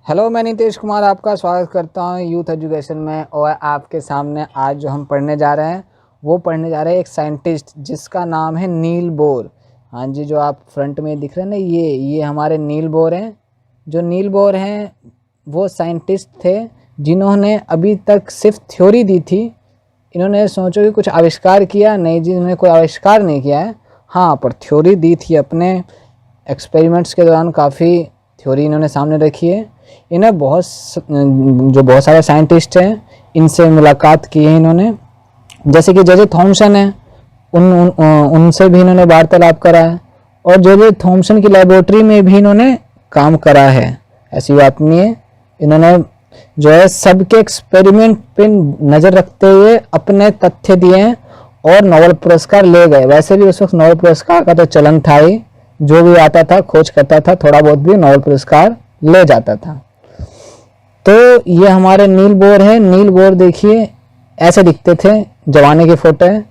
Hello, मैं नीतीश कुमार आपका स्वागत करता हूँ यूथ एजुकेशन में। और आपके सामने आज जो हम पढ़ने जा रहे हैं वो पढ़ने जा रहे हैं एक साइंटिस्ट जिसका नाम है नील बोर। हाँ जी, जो आप फ्रंट में दिख रहे हैं ना, ये हमारे नील बोर हैं। जो नील बोर हैं वो साइंटिस्ट थे जिन्होंने अभी तक सिर्फ थ्योरी दी थी। इन्होंने सोचो कि कुछ आविष्कार किया नहीं जी, इन्होंने कोई आविष्कार नहीं किया है। हाँ, पर थ्योरी दी थी। अपने एक्सपेरिमेंट्स के दौरान काफ़ी थ्योरी इन्होंने सामने रखी है। इन्हें बहुत सारे साइंटिस्ट हैं, इनसे मुलाकात की है इन्होंने। जैसे कि जे थॉमसन है, उनसे भी इन्होंने वार्तालाप करा है। और जे थॉमसन की लेबोरेटरी में भी इन्होंने काम करा है। ऐसी बात नहीं है, इन्होंने जो है सबके एक्सपेरिमेंट पे नज़र रखते हुए अपने तथ्य दिए हैं और नोबेल पुरस्कार ले गए। वैसे भी उस वक्त नोबेल पुरस्कार का तो चलन था ही, जो भी आता था खोज करता था थोड़ा बहुत भी नोबेल पुरस्कार ले जाता था। तो ये हमारे नील बोर है। नील बोर देखिए ऐसे दिखते थे, जवानी की फोटो है।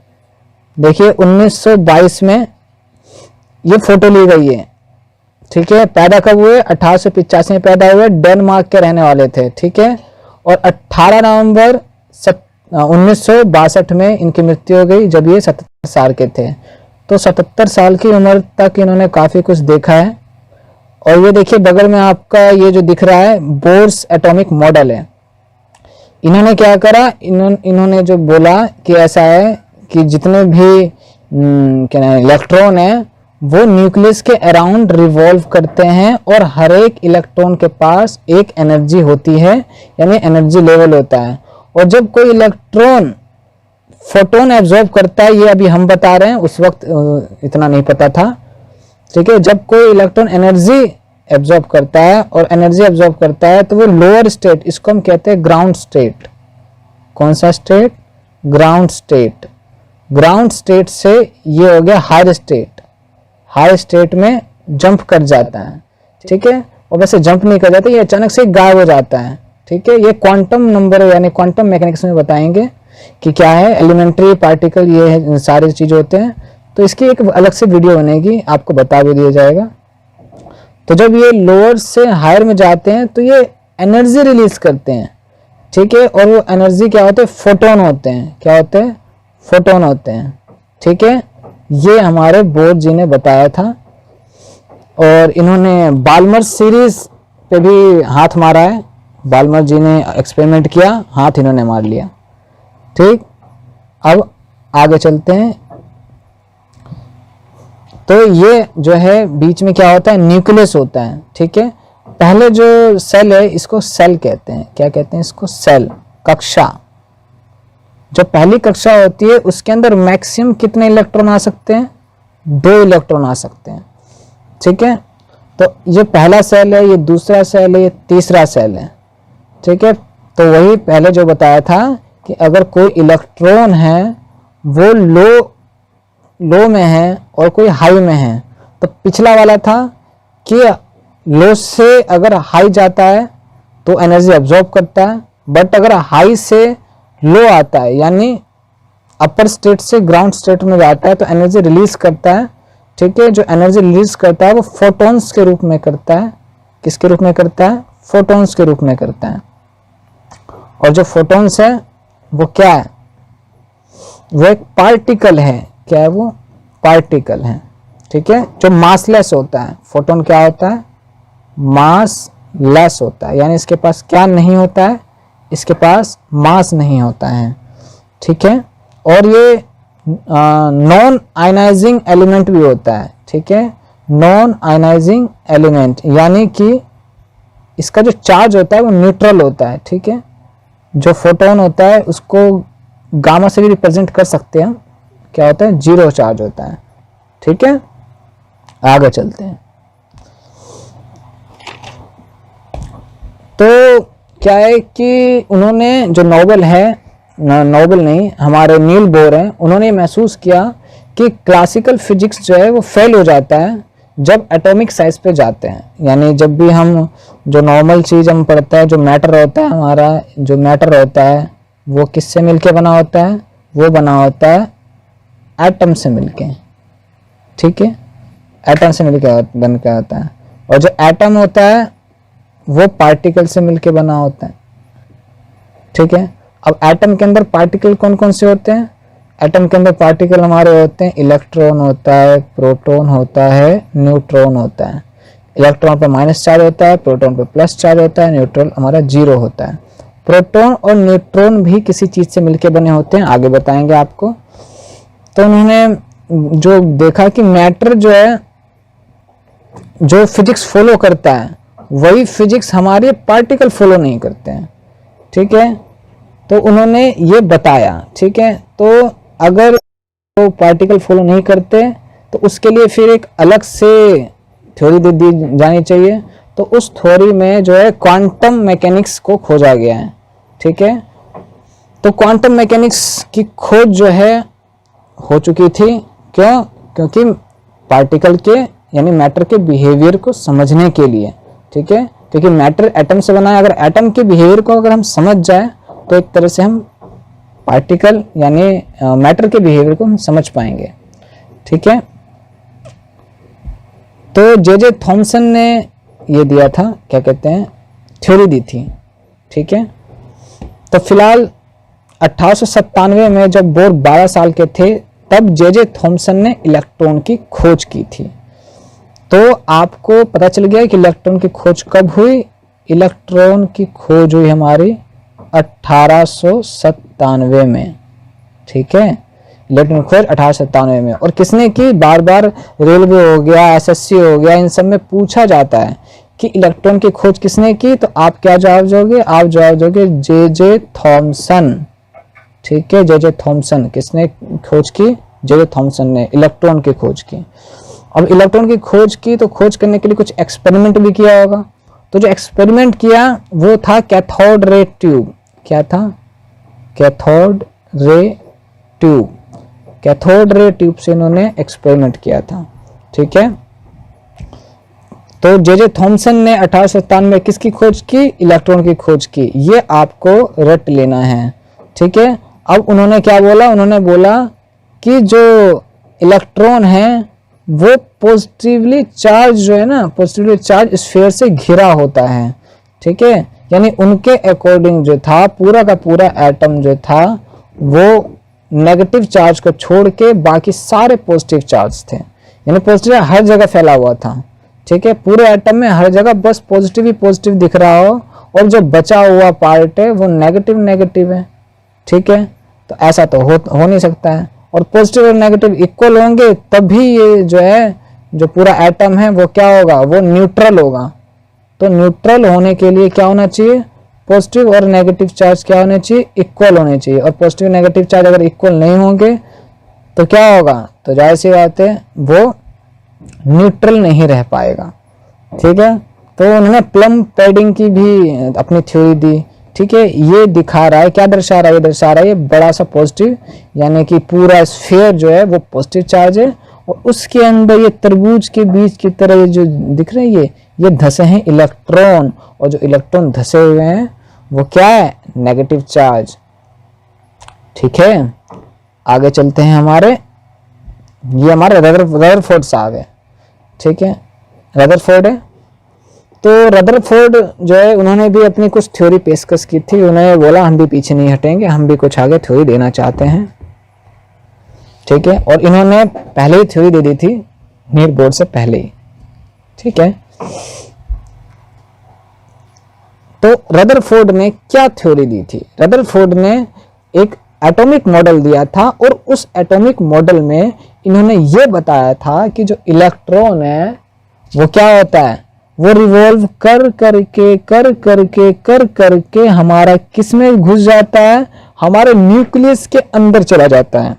देखिए 1922 में ये फोटो ली गई है, ठीक है। पैदा कब हुए? 1885 में पैदा हुए। डेनमार्क के रहने वाले थे, ठीक है। और 18 नवंबर 1962 में इनकी मृत्यु हो गई, जब ये 77 साल के थे। तो 77 साल की उम्र तक इन्होंने काफ़ी कुछ देखा है। और ये देखिए बगल में आपका ये जो दिख रहा है बोर्स एटॉमिक मॉडल है। इन्होंने क्या करा, इन्होंने जो बोला कि ऐसा है कि जितने भी क्या इलेक्ट्रॉन है वो न्यूक्लियस के अराउंड रिवॉल्व करते हैं और हर एक इलेक्ट्रॉन के पास एक एनर्जी होती है, यानी एनर्जी लेवल होता है। और जब कोई इलेक्ट्रॉन फोटोन एब्जॉर्ब करता है, ये अभी हम बता रहे हैं, उस वक्त इतना नहीं पता था, ठीक है। जब कोई इलेक्ट्रॉन एनर्जी एब्जॉर्ब करता है और एनर्जी एब्जॉर्ब करता है तो वो लोअर स्टेट, इसको हम कहते हैं ग्राउंड स्टेट। कौन सा state? Ground state. Ground state से ये हो गया हायर स्टेट। हायर स्टेट में जंप कर जाता है, ठीक है। और वैसे जंप नहीं कर जाता, ये अचानक से गायब हो जाता है, ठीक है। ये क्वांटम नंबर यानी क्वांटम मैकेनिक्स में बताएंगे कि क्या है। एलिमेंट्री पार्टिकल ये सारे चीज़ होते हैं, तो इसकी एक अलग से वीडियो बनेगी, आपको बता भी दिया जाएगा। तो जब ये लोअर से हायर में जाते हैं तो ये एनर्जी रिलीज करते हैं, ठीक है। और वो एनर्जी क्या होते हैं? फोटोन होते हैं। क्या होते हैं? फोटोन होते हैं, ठीक है। ये हमारे बोर जी ने बताया था। और इन्होंने बाल्मर सीरीज पे भी हाथ मारा है। बाल्मर जी ने एक्सपेरिमेंट किया, हाथ इन्होंने मार लिया, ठीक। अब आगे चलते हैं। तो ये जो है बीच में क्या होता है? न्यूक्लियस होता है, ठीक है। पहले जो सेल है इसको सेल कहते हैं। क्या कहते हैं इसको? सेल, कक्षा। जो पहली कक्षा होती है उसके अंदर मैक्सिमम कितने इलेक्ट्रॉन आ सकते हैं? 2 इलेक्ट्रॉन आ सकते हैं, ठीक है। तो ये पहला सेल है, ये दूसरा सेल है, ये तीसरा सेल है, ठीक है। तो वही पहले जो बताया था कि अगर कोई इलेक्ट्रॉन है वो लो में है और कोई हाई में है, तो पिछला वाला था कि लो से अगर हाई जाता है तो एनर्जी अब्जॉर्ब करता है, बट अगर हाई से लो आता है यानी अपर स्टेट से ग्राउंड स्टेट में जाता है तो एनर्जी रिलीज करता है, ठीक है। जो एनर्जी रिलीज करता है वो फोटॉन्स के रूप में करता है। किसके रूप में करता है? फोटॉन्स के रूप में करता है। और जो फोटॉन्स है वो क्या है? वो एक पार्टिकल है। क्या है वो? पार्टिकल है, ठीक है, जो मासलेस होता है। फोटोन क्या होता है? मासलेस होता है, यानी इसके पास क्या नहीं होता है? इसके पास मास नहीं होता है, ठीक है। और ये नॉन आयनाइजिंग एलिमेंट भी होता है, ठीक है। नॉन आयनाइजिंग एलिमेंट यानी कि इसका जो चार्ज होता है वो न्यूट्रल होता है, ठीक है। जो फोटोन होता है उसको गामा से भी रिप्रेजेंट कर सकते हैं। क्या होता है? 0 चार्ज होता है, ठीक है। आगे चलते हैं। तो क्या है कि उन्होंने जो नोबेल है, नोबेल नहीं, हमारे नील बोर हैं, उन्होंने महसूस किया कि क्लासिकल फिजिक्स जो है वो फेल हो जाता है जब एटॉमिक साइज पे जाते हैं। यानी जब भी हम जो नॉर्मल चीज़ हम पढ़ते हैं, जो मैटर होता है, हमारा जो मैटर होता है वो किससे मिलके बना होता है? वो बना होता है एटम से मिलके, ठीक है। एटम से मिलके बन के होता है। और जो एटम होता है वो पार्टिकल से मिलके बना होता है। ठीक है, अब एटम के अंदर पार्टिकल कौन कौन से होते हैं? एटम के अंदर पार्टिकल हमारे होते हैं, इलेक्ट्रॉन होता है, प्रोटॉन होता है, न्यूट्रॉन होता है। इलेक्ट्रॉन पर माइनस चार्ज होता है, प्रोटॉन पर प्लस चार्ज होता है, न्यूट्रॉन हमारा 0 होता है। प्रोटॉन और न्यूट्रॉन भी किसी चीज से मिलके बने होते हैं, आगे बताएंगे आपको। तो उन्होंने जो देखा कि मैटर जो है, जो फिजिक्स फॉलो करता है वही फिजिक्स हमारे पार्टिकल फॉलो नहीं करते हैं। ठीक है, तो उन्होंने ये बताया। ठीक है, तो अगर वो पार्टिकल फॉलो नहीं करते तो उसके लिए फिर एक अलग से थ्योरी दे दी जानी चाहिए। तो उस थ्योरी में जो है क्वांटम मैकेनिक्स को खोजा गया है। ठीक है, तो क्वांटम मैकेनिक्स की खोज जो है हो चुकी थी। क्यों? क्योंकि पार्टिकल के यानी मैटर के बिहेवियर को समझने के लिए। ठीक है, क्योंकि मैटर एटम से बना है, अगर एटम के बिहेवियर को अगर हम समझ जाए तो एक तरह से हम पार्टिकल यानी मैटर के बिहेवियर को हम समझ पाएंगे। ठीक है, तो जे थॉमसन ने ये दिया था, क्या कहते हैं, थ्योरी दी थी। ठीक है, तो फिलहाल 1897 में जब बोर 12 साल के थे तब जे थॉमसन ने इलेक्ट्रॉन की खोज की थी। तो आपको पता चल गया कि इलेक्ट्रॉन की खोज कब हुई। इलेक्ट्रॉन की खोज हुई हमारी 1897 में। ठीक है, इलेक्ट्रॉन खोज 1897 में। और किसने की? बार बार रेलवे हो गया, एसएससी हो गया, इन सब में पूछा जाता है कि इलेक्ट्रॉन की खोज किसने की। तो आप क्या जवाब दोगे? आप जवाब दोगे जे थॉमसन। ठीक है, जे थॉमसन। किसने खोज की? जे थॉमसन ने इलेक्ट्रॉन की खोज की। अब इलेक्ट्रॉन की खोज की तो खोज करने के लिए कुछ एक्सपेरिमेंट भी किया होगा। तो जो एक्सपेरिमेंट किया वो था कैथोड रे ट्यूब। क्या था? Cathode ray tube. Cathode ray tube से इन्होंने एक्सपेरिमेंट किया था। ठीक है, तो जे थॉमसन ने 1897 में किसकी खोज की? इलेक्ट्रॉन की खोज की। ये आपको रट लेना है। ठीक है, अब उन्होंने क्या बोला? उन्होंने बोला कि जो इलेक्ट्रॉन है वो पॉजिटिवली चार्ज जो है ना, पॉजिटिवली चार्ज स्फीयर से घिरा होता है। ठीक है, यानी उनके अकॉर्डिंग जो था पूरा का पूरा एटम जो था वो नेगेटिव चार्ज को छोड़ के बाकी सारे पॉजिटिव चार्ज थे, यानी पॉजिटिव हर जगह फैला हुआ था। ठीक है, पूरे एटम में हर जगह बस पॉजिटिव ही पॉजिटिव दिख रहा हो और जो बचा हुआ पार्ट है वो नेगेटिव नेगेटिव है। ठीक है, तो ऐसा तो हो नहीं सकता है। और पॉजिटिव और नेगेटिव इक्वल होंगे तभी ये जो है जो पूरा एटम है वो क्या होगा? वो न्यूट्रल होगा। तो न्यूट्रल होने के लिए क्या होना चाहिए? पॉजिटिव और नेगेटिव चार्ज क्या होने चाहिए? इक्वल होने चाहिए। और पॉजिटिव नेगेटिव चार्ज अगर इक्वल नहीं होंगे तो क्या होगा? तो जाहिर सी बात है वो न्यूट्रल नहीं रह पाएगा। ठीक है, तो उन्होंने प्लम पैडिंग की भी अपनी थ्योरी दी। ठीक है, ये दिखा रहा है, क्या दर्शा रहा है? ये दर्शा रहा है ये बड़ा सा पॉजिटिव, यानी कि पूरा स्फीयर जो है वो पॉजिटिव चार्ज है और उसके अंदर ये तरबूज के बीज की तरह ये जो दिख रहे हैं ये धसे हैं इलेक्ट्रॉन, और जो इलेक्ट्रॉन धसे हुए हैं वो क्या है? Negative charge. ठीक है, आगे चलते हैं। हमारे ये हमारे रदरफोर्ड साहब है। ठीक है, रदरफोर्ड है। तो रदरफोर्ड जो है उन्होंने भी अपनी कुछ थ्योरी पेशकश की थी। उन्होंने बोला हम भी पीछे नहीं हटेंगे, हम भी कुछ आगे थ्योरी देना चाहते हैं। ठीक है, और इन्होंने पहले ही थ्योरी दे दी थी, नीट बोर्ड से पहले ही। ठीक है, तो रदरफोर्ड ने क्या थ्योरी दी थी? रदरफोर्ड ने एक एटॉमिक मॉडल दिया था और उस एटॉमिक मॉडल में इन्होंने ये बताया था कि जो इलेक्ट्रॉन है वो क्या होता है? वो रिवॉल्व कर करके हमारा किस में घुस जाता है? हमारे न्यूक्लियस के अंदर चला जाता है।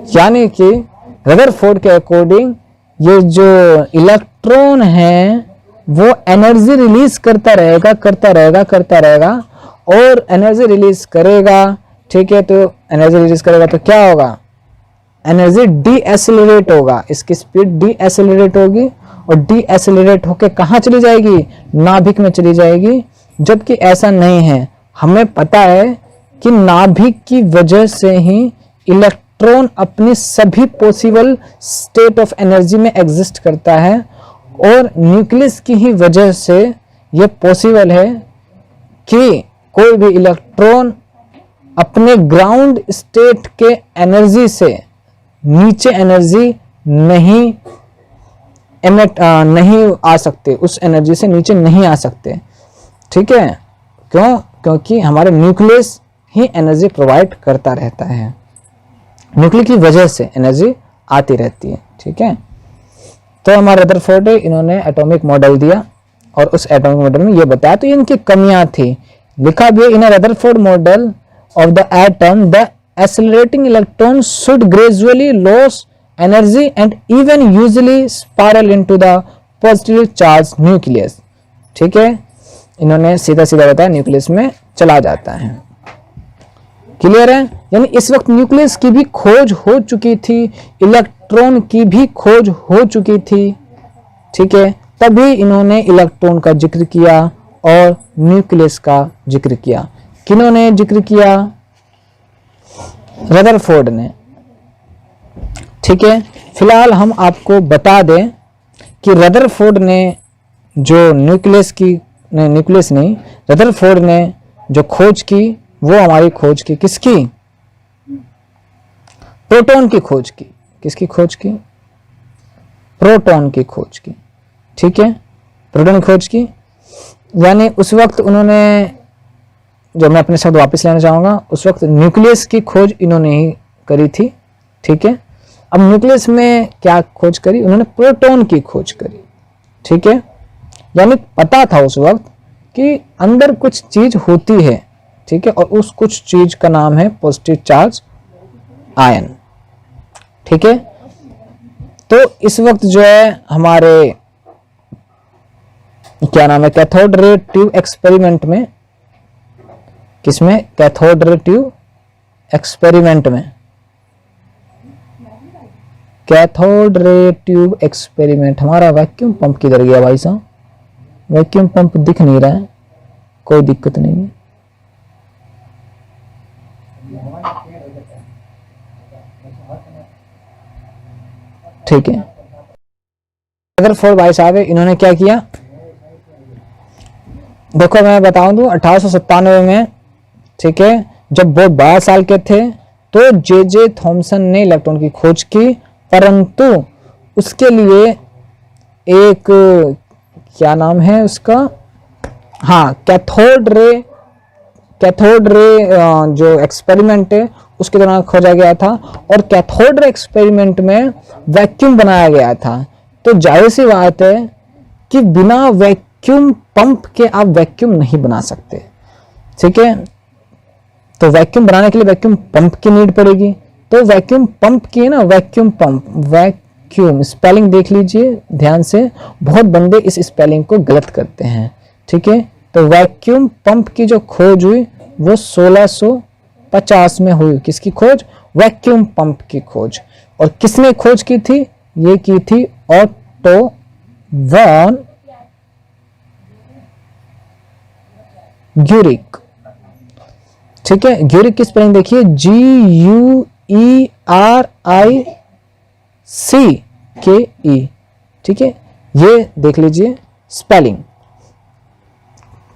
यानी कि रदरफोर्ड के अकॉर्डिंग ये जो इलेक्ट्रॉन है वो एनर्जी रिलीज करता रहेगा और एनर्जी रिलीज करेगा। ठीक है, तो एनर्जी रिलीज करेगा तो क्या होगा? एनर्जी डी एसिलरेट होगा, इसकी स्पीड डी एसिलरेट होगी और डी एसिलरेट होके कहाँ चली जाएगी? नाभिक में चली जाएगी। जबकि ऐसा नहीं है। हमें पता है कि नाभिक की वजह से ही इलेक्ट्रॉन अपनी सभी पॉसिबल स्टेट ऑफ एनर्जी में एग्जिस्ट करता है और न्यूक्लियस की ही वजह से ये पॉसिबल है कि कोई भी इलेक्ट्रॉन अपने ग्राउंड स्टेट के एनर्जी से नीचे एनर्जी नहीं नहीं आ सकते, उस एनर्जी से नीचे नहीं आ सकते। ठीक है, क्यों? क्योंकि हमारे न्यूक्लियस ही एनर्जी प्रोवाइड करता रहता है, न्यूक्लियस की वजह से एनर्जी आती रहती है। ठीक है, तो हमारे रदरफोर्ड इन्होंने एटॉमिक मॉडल दिया और उस एटॉमिक मॉडल में ये बताया, तो इनकी कमियां थी। लिखा भी in Rutherford model of the atom the accelerating electron should gradually loss energy and even usually spiral into the positive charge nucleus. ठीक है, इन्होंने सीधा सीधा बताया न्यूक्लियस में चला जाता है। क्लियर है? यानी इस वक्त न्यूक्लियस की भी खोज हो चुकी थी, इलेक्ट्रॉन की भी खोज हो चुकी थी। ठीक है, तभी इन्होंने इलेक्ट्रॉन का जिक्र किया और न्यूक्लियस का जिक्र किया। किन्होंने जिक्र किया? रदरफोर्ड ने। ठीक है, फिलहाल हम आपको बता दें कि रदरफोर्ड ने जो न्यूक्लियस नहीं, रदरफोर्ड ने जो खोज की वो हमारी खोज की किसकी? प्रोटॉन की खोज की। किसकी खोज की? प्रोटॉन की खोज की। ठीक है, प्रोटॉन की खोज की। यानी उस वक्त उन्होंने, जो मैं अपने शब्द वापस लेना चाहूंगा, उस वक्त न्यूक्लियस की खोज इन्होंने ही करी थी। ठीक है, अब न्यूक्लियस में क्या खोज करी? उन्होंने प्रोटॉन की खोज करी। ठीक है, यानी पता था उस वक्त कि अंदर कुछ चीज होती है। ठीक है, और उस कुछ चीज का नाम है पॉजिटिव चार्ज आयन। ठीक है, तो इस वक्त जो है हमारे क्या नाम है, कैथोड रे ट्यूब एक्सपेरिमेंट में, किसमें? कैथोड रे ट्यूब एक्सपेरिमेंट में, कैथोड रे ट्यूब एक्सपेरिमेंट। हमारा वैक्यूम पंप किधर गया भाई साहब? वैक्यूम पंप दिख नहीं रहा है, कोई दिक्कत नहीं है। ठीक है, रदरफोर्ड भाई साहब इन्होंने क्या किया? देखो मैं बताऊं दूं, 1897 में, ठीक है, जब वो 12 साल के थे तो जे थॉमसन ने इलेक्ट्रॉन की खोज की, परंतु उसके लिए एक, क्या नाम है उसका, हाँ, कैथोड रे जो एक्सपेरिमेंट है उसके दौरान खोजा गया था। और कैथोड रे एक्सपेरिमेंट में वैक्यूम बनाया गया था। तो जाहिर सी बात है कि बिना वैक्यूम पंप के आप वैक्यूम नहीं बना सकते। ठीक है, तो वैक्यूम बनाने के लिए वैक्यूम पंप की नीड पड़ेगी। तो वैक्यूम पंप की है ना, वैक्यूम पंप, वैक्यूम स्पेलिंग देख लीजिए ध्यान से, बहुत बंदे इस स्पेलिंग को गलत करते हैं। ठीक है, तो वैक्यूम पंप की जो खोज हुई वो 1650 में हुई। किसकी खोज? वैक्यूम पंप की खोज। और किसने खोज की थी? ये की थी ऑटो वॉन ग्यूरिक। ठीक है, ग्यूरिक की स्पेलिंग देखिए, GUERIC। ठीक है, ये देख लीजिए स्पेलिंग।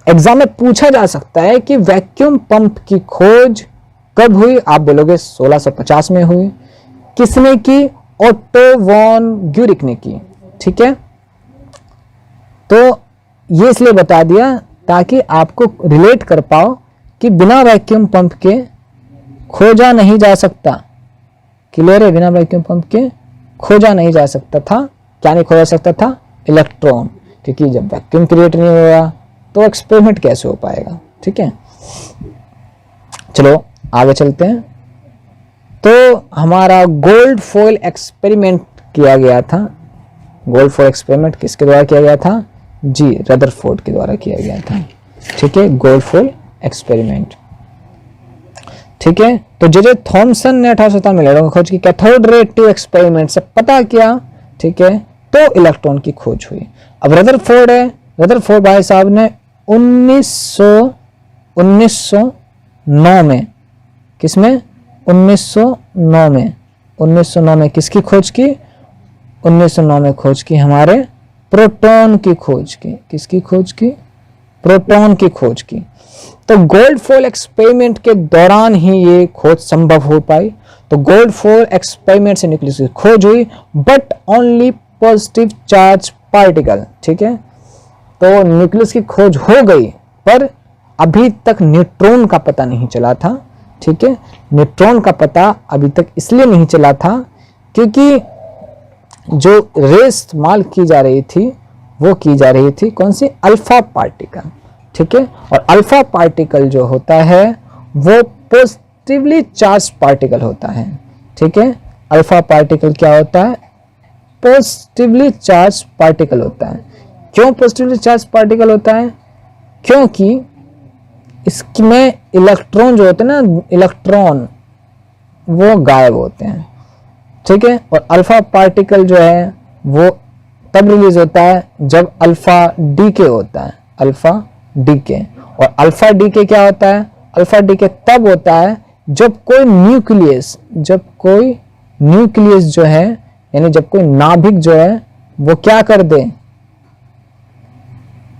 एग्जाम में पूछा जा सकता है कि वैक्यूम पंप की खोज कब हुई? आप बोलोगे 1650 में हुई। किसने की? ऑटो वॉन ग्यूरिक ने की। ठीक है, तो ये इसलिए बता दिया ताकि आपको रिलेट कर पाओ कि बिना वैक्यूम पंप के खोजा नहीं जा सकता। क्लियर है? बिना वैक्यूम पंप के खोजा नहीं जा सकता था। क्या नहीं खोजा सकता था? इलेक्ट्रॉन, क्योंकि जब वैक्यूम क्रिएट नहीं होगा तो एक्सपेरिमेंट कैसे हो पाएगा। ठीक है, चलो आगे चलते हैं। तो हमारा गोल्ड फॉइल एक्सपेरिमेंट किया गया था। गोल्ड फॉइल एक्सपेरिमेंट किसके द्वारा किया गया था? जी, रदरफोर्ड के द्वारा किया गया था। ठीक है, गोल्ड फॉइल एक्सपेरिमेंट। ठीक है, तो जे थॉमसन ने 1897 में इलेक्ट्रॉन की खोज की। कैथोड रे ट्यूब एक्सपेरिमेंट से पता किया। ठीक है, तो इलेक्ट्रॉन की खोज हुई। अब रदरफोर्ड है, रदरफोर्ड भाई साहब ने 1909 में, किसमें? 1909 में किसकी खोज की? 1909 में खोज की हमारे प्रोटॉन की खोज की। किसकी खोज की? प्रोटॉन की खोज की। तो गोल्ड फॉइल एक्सपेरिमेंट के दौरान ही ये खोज संभव हो पाई। तो गोल्ड फॉइल एक्सपेरिमेंट से न्यूक्लियस की खोज हुई, but only positive charge particle. ठीक है, तो न्यूक्लियस की खोज हो गई, पर अभी तक न्यूट्रॉन का पता नहीं चला था। ठीक है, न्यूट्रॉन का पता अभी तक इसलिए नहीं चला था क्योंकि जो रेस इस्तेमाल की जा रही थी वो की जा रही थी कौन सी, अल्फा पार्टिकल। ठीक है, और अल्फा पार्टिकल जो होता है वो पॉजिटिवली चार्ज पार्टिकल होता है। ठीक है, अल्फा पार्टिकल क्या होता है, पॉजिटिवली चार्ज पार्टिकल होता है। क्यों पॉजिटिवली चार्ज पार्टिकल होता है, क्योंकि इसमें इलेक्ट्रॉन जो होते हैं ना, इलेक्ट्रॉन वो गायब होते हैं। ठीक है, और अल्फा पार्टिकल जो है वो तब रिलीज होता है जब अल्फा डीके होता है, अल्फा डीके। और अल्फा डीके क्या होता है, अल्फा डीके तब होता है जब कोई न्यूक्लियस जो है, यानी जब कोई नाभिक जो है वो क्या कर दे,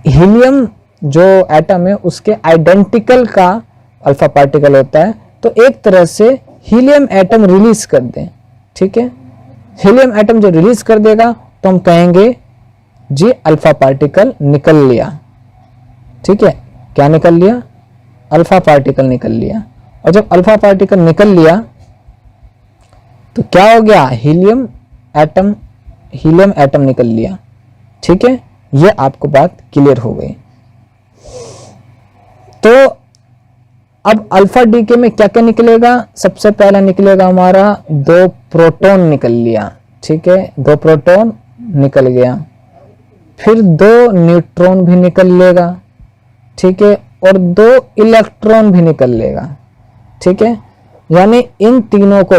हीलियम जो एटम है उसके आइडेंटिकल का अल्फा पार्टिकल होता है, तो एक तरह से हीलियम एटम रिलीज कर दे। ठीक है, हीलियम एटम जो रिलीज कर देगा तो हम कहेंगे जी अल्फा पार्टिकल निकल लिया। ठीक है, क्या निकल लिया, अल्फा पार्टिकल निकल लिया। और जब अल्फा पार्टिकल निकल लिया तो क्या हो गया, हीलियम एटम निकल लिया। ठीक है, ये आपको बात क्लियर हो गई। तो अब अल्फा डीके में क्या क्या निकलेगा, सबसे पहला निकलेगा हमारा 2 प्रोटॉन निकल लिया। ठीक है, 2 प्रोटॉन निकल गया, फिर 2 न्यूट्रॉन भी निकल लेगा। ठीक है, और 2 इलेक्ट्रॉन भी निकल लेगा। ठीक है, यानी इन तीनों को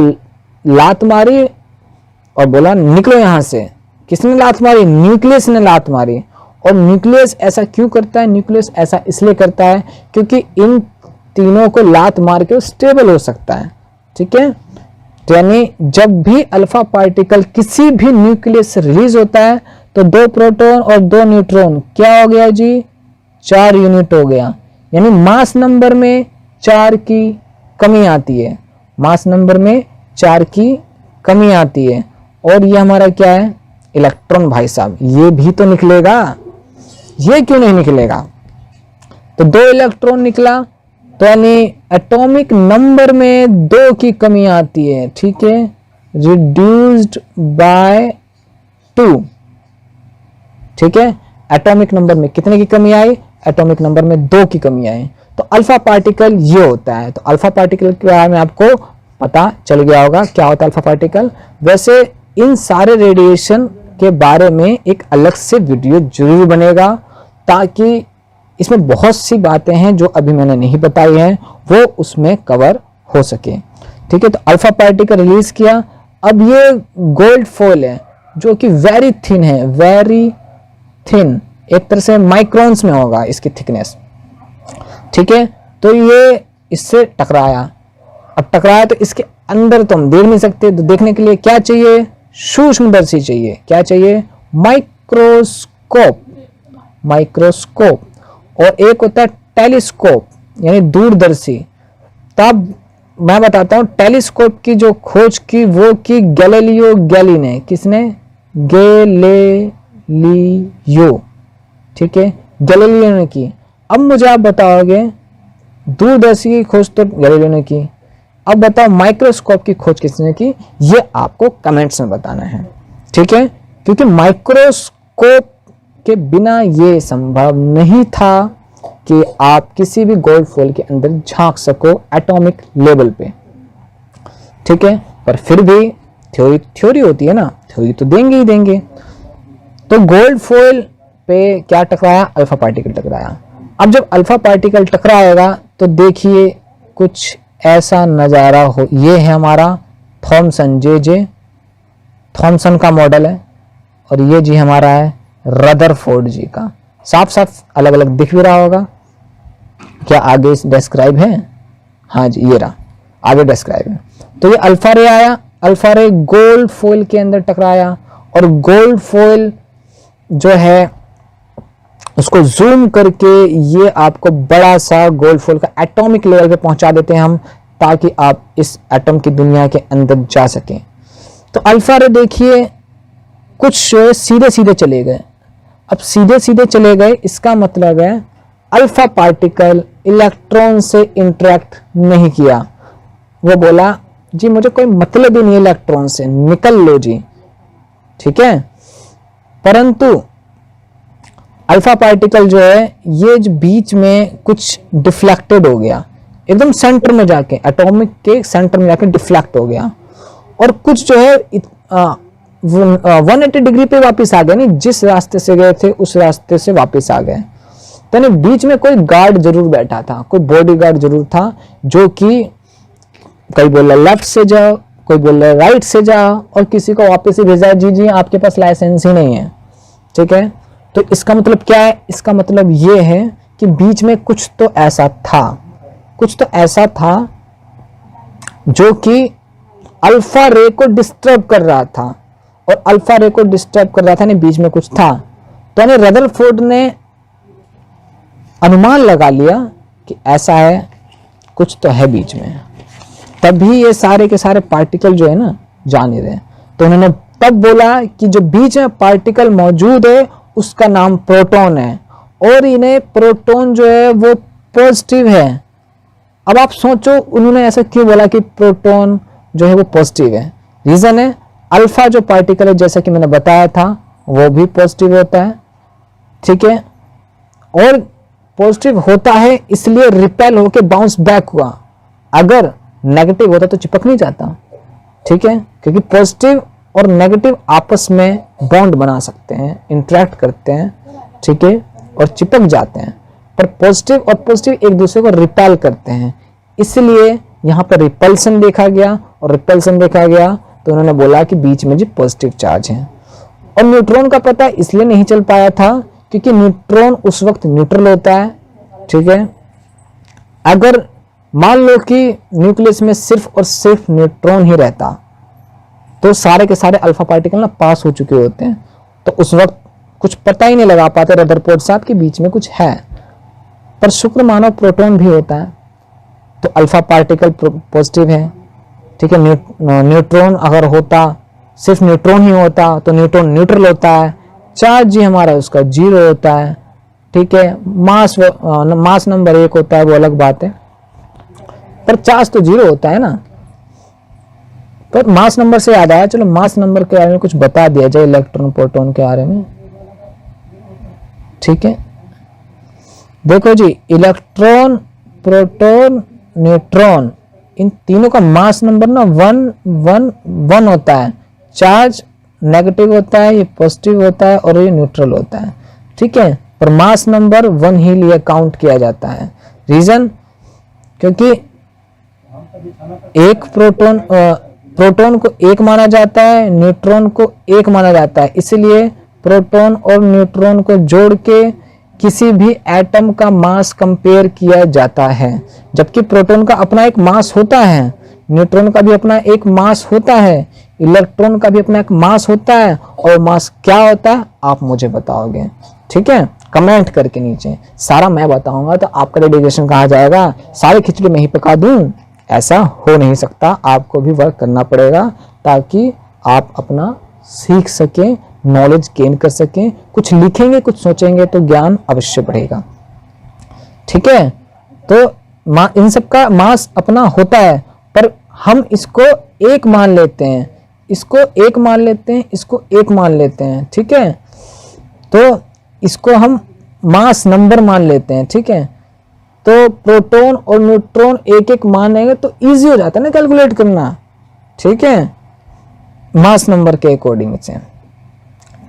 लात मारी और बोला निकलो यहां से। किसने लात मारी, न्यूक्लियस ने लात मारी। और न्यूक्लियस ऐसा क्यों करता है, न्यूक्लियस ऐसा इसलिए करता है क्योंकि इन तीनों को लात मार के स्टेबल हो सकता है। ठीक है, तो यानी जब भी अल्फा पार्टिकल किसी भी न्यूक्लियस से रिलीज होता है तो 2 प्रोटॉन और 2 न्यूट्रॉन क्या हो गया जी, 4 यूनिट हो गया। यानी मास नंबर में 4 की कमी आती है, मास नंबर में 4 की कमी आती है। और ये हमारा क्या है, इलेक्ट्रॉन। भाई साहब ये भी तो निकलेगा, ये क्यों नहीं निकलेगा। तो 2 इलेक्ट्रॉन निकला, तो यानी एटॉमिक नंबर में 2 की कमी आती है। ठीक है, रिड्यूस्ड बाय 2। ठीक है, एटॉमिक नंबर में कितने की कमी आई, एटॉमिक नंबर में 2 की कमी आई। तो अल्फा पार्टिकल ये होता है। तो अल्फा पार्टिकल के बारे में आपको पता चल गया होगा क्या होता है अल्फा पार्टिकल। वैसे इन सारे रेडिएशन के बारे में एक अलग से वीडियो जरूर बनेगा, ताकि इसमें बहुत सी बातें हैं जो अभी मैंने नहीं बताई हैं, वो उसमें कवर हो सके। ठीक है, तो अल्फा पार्टिकल रिलीज किया। अब ये गोल्ड फॉइल है जो कि वेरी थिन है, वेरी थिन, एक तरह से माइक्रोन्स में होगा इसकी थिकनेस। ठीक है, तो ये इससे टकराया। अब टकराया तो इसके अंदर तो हम देख नहीं सकते, तो देखने के लिए क्या चाहिए, सूक्ष्मदर्शी चाहिए। क्या चाहिए, माइक्रोस्कोप। माइक्रोस्कोप। और एक होता है टेलीस्कोप, यानी दूरदर्शी। तब मैं बताता हूं, टेलीस्कोप की जो खोज की वो की गैलीलियो गैली ने। किसने, गैलीलियो। ठीक है, गैलीलियो ने की। अब मुझे आप बताओगे दूरदर्शी की खोज तो गैलीलियो ने की, अब बताओ माइक्रोस्कोप की खोज किसने की, ये आपको कमेंट्स में बताना है। ठीक है, क्योंकि माइक्रोस्कोप के बिना ये संभव नहीं था कि आप किसी भी गोल्ड फॉइल के अंदर झांक सको एटॉमिक लेवल पे। ठीक है, पर फिर भी थ्योरी होती है ना, थ्योरी तो देंगे ही देंगे। तो गोल्ड फॉइल पे क्या टकराया, अल्फा पार्टिकल टकराया। अब जब अल्फा पार्टिकल टकराएगा तो देखिए कुछ ऐसा नज़ारा हो। ये है हमारा थॉमसन, जे थॉमसन का मॉडल है, और ये जी हमारा है रदरफोर्ड जी का। साफ साफ अलग अलग दिख भी रहा होगा। क्या आगे डिस्क्राइब है, हाँ जी ये रहा, आगे डिस्क्राइब है। तो ये अल्फा रे आया, अल्फा रे गोल्ड फॉइल के अंदर टकराया, और गोल्ड फॉइल जो है उसको जूम करके ये आपको बड़ा सा गोल्डफॉल का एटॉमिक लेवल पे पहुंचा देते हैं हम, ताकि आप इस एटम की दुनिया के अंदर जा सकें। तो अल्फा रे देखिए कुछ सीधे सीधे चले गए। अब सीधे सीधे चले गए इसका मतलब है अल्फा पार्टिकल इलेक्ट्रॉन से इंटरेक्ट नहीं किया। वो बोला जी मुझे कोई मतलब ही नहीं है इलेक्ट्रॉन से, निकल लो जी, ठीक है। परंतु अल्फा पार्टिकल जो है ये जो बीच में कुछ डिफ्लेक्टेड हो गया, एकदम सेंटर में जाके, एटॉमिक के सेंटर में जाके डिफ्लेक्ट हो गया, और कुछ जो है 180 डिग्री पे वापस आ गए, नहीं जिस रास्ते से गए थे उस रास्ते से वापस आ गए। तो बीच में कोई गार्ड जरूर बैठा था, कोई बॉडी गार्ड जरूर था, जो कि कोई बोल रहा लेफ्ट से जाओ, कोई बोल रहा राइट से जाओ, और किसी को वापस ही भेजा जी आपके पास लाइसेंस ही नहीं है, ठीक है। तो इसका मतलब क्या है? इसका मतलब ये है कि बीच में कुछ तो ऐसा था, कुछ तो ऐसा था जो कि अल्फा रे को डिस्टर्ब कर रहा था, और अल्फा रे को डिस्टर्ब कर रहा था, नहीं बीच में कुछ था। तो रदरफोर्ड ने अनुमान लगा लिया कि ऐसा है, कुछ तो है बीच में, तभी ये सारे के सारे पार्टिकल जो है ना जा नहीं रहे। तो उन्होंने तब बोला कि जो बीच में पार्टिकल मौजूद है उसका नाम प्रोटॉन है, और इन्हें प्रोटॉन जो है वो पॉजिटिव है। अब आप सोचो उन्होंने ऐसा क्यों बोला कि प्रोटॉन जो है वो पॉजिटिव है? रीजन है अल्फा जो पार्टिकल है, जैसा कि मैंने बताया था, वो भी पॉजिटिव होता है, ठीक है, और पॉजिटिव होता है इसलिए रिपेल होके बाउंस बैक हुआ। अगर नेगेटिव होता तो चिपक नहीं जाता, ठीक है, क्योंकि पॉजिटिव और नेगेटिव आपस में बॉन्ड बना सकते हैं, इंटरेक्ट करते हैं, ठीक है, और चिपक जाते हैं। पर पॉजिटिव और पॉजिटिव एक दूसरे को रिपेल करते हैं, इसलिए यहाँ पर रिपल्सन देखा गया, और रिपल्सन देखा गया तो उन्होंने बोला कि बीच में जी पॉजिटिव चार्ज है। और न्यूट्रॉन का पता इसलिए नहीं चल पाया था क्योंकि न्यूट्रॉन उस वक्त न्यूट्रल होता है, ठीक है। अगर मान लो कि न्यूक्लियस में सिर्फ और सिर्फ न्यूट्रॉन ही रहता तो सारे के सारे अल्फा पार्टिकल ना पास हो चुके होते हैं, तो उस वक्त कुछ पता ही नहीं लगा पाते रदरफोर्ड साहब के बीच में कुछ है। पर शुक्र मानो प्रोटॉन भी होता है, तो अल्फा पार्टिकल पॉजिटिव है, ठीक है। न्यूट्रॉन अगर होता, सिर्फ न्यूट्रॉन ही होता तो न्यूट्रॉन न्यूट्रल होता है, चार्ज जी हमारा उसका 0 होता है, ठीक है। मास नंबर 1 होता है, वो अलग बात है, पर चार्ज तो 0 होता है ना। पर मास नंबर से याद आया, चलो मास नंबर के बारे में कुछ बता दिया जाए, इलेक्ट्रॉन प्रोटॉन के बारे में, ठीक है। देखो जी, इलेक्ट्रॉन, प्रोटॉन, न्यूट्रॉन, इन तीनों का मास नंबर ना 1 होता है। चार्ज नेगेटिव होता है, ये पॉजिटिव होता है, और ये न्यूट्रल होता है, ठीक है। पर मास नंबर 1 ही लिए काउंट किया जाता है। रीजन, क्योंकि एक प्रोटॉन को 1 माना जाता है, न्यूट्रॉन को 1 माना जाता है, इसलिए प्रोटॉन और न्यूट्रॉन को जोड़ के किसी भी एटम का मास कंपेयर किया जाता है। जबकि प्रोटॉन का अपना एक मास होता है, न्यूट्रॉन का भी अपना एक मास होता है, इलेक्ट्रॉन का भी अपना एक मास होता है, और मास क्या होता है आप मुझे बताओगे, ठीक है, कमेंट करके नीचे। सारा मैं बताऊंगा तो आपका डेडिकेशन कहाँ जाएगा? सारी खिचड़ी में ही पका दूं? ऐसा हो नहीं सकता, आपको भी वर्क करना पड़ेगा ताकि आप अपना सीख सकें, नॉलेज गेन कर सकें। कुछ लिखेंगे, कुछ सोचेंगे तो ज्ञान अवश्य बढ़ेगा, ठीक है। तो इन सब का मास अपना होता है, पर हम इसको 1 मान लेते हैं, इसको 1 मान लेते हैं, इसको 1 मान लेते हैं, ठीक है। तो इसको हम मास नंबर मान लेते हैं, ठीक है। तो प्रोटॉन और न्यूट्रॉन 1-1 मानेंगे तो इजी हो जाता है ना कैलकुलेट करना, ठीक है, मास नंबर के अकॉर्डिंग से,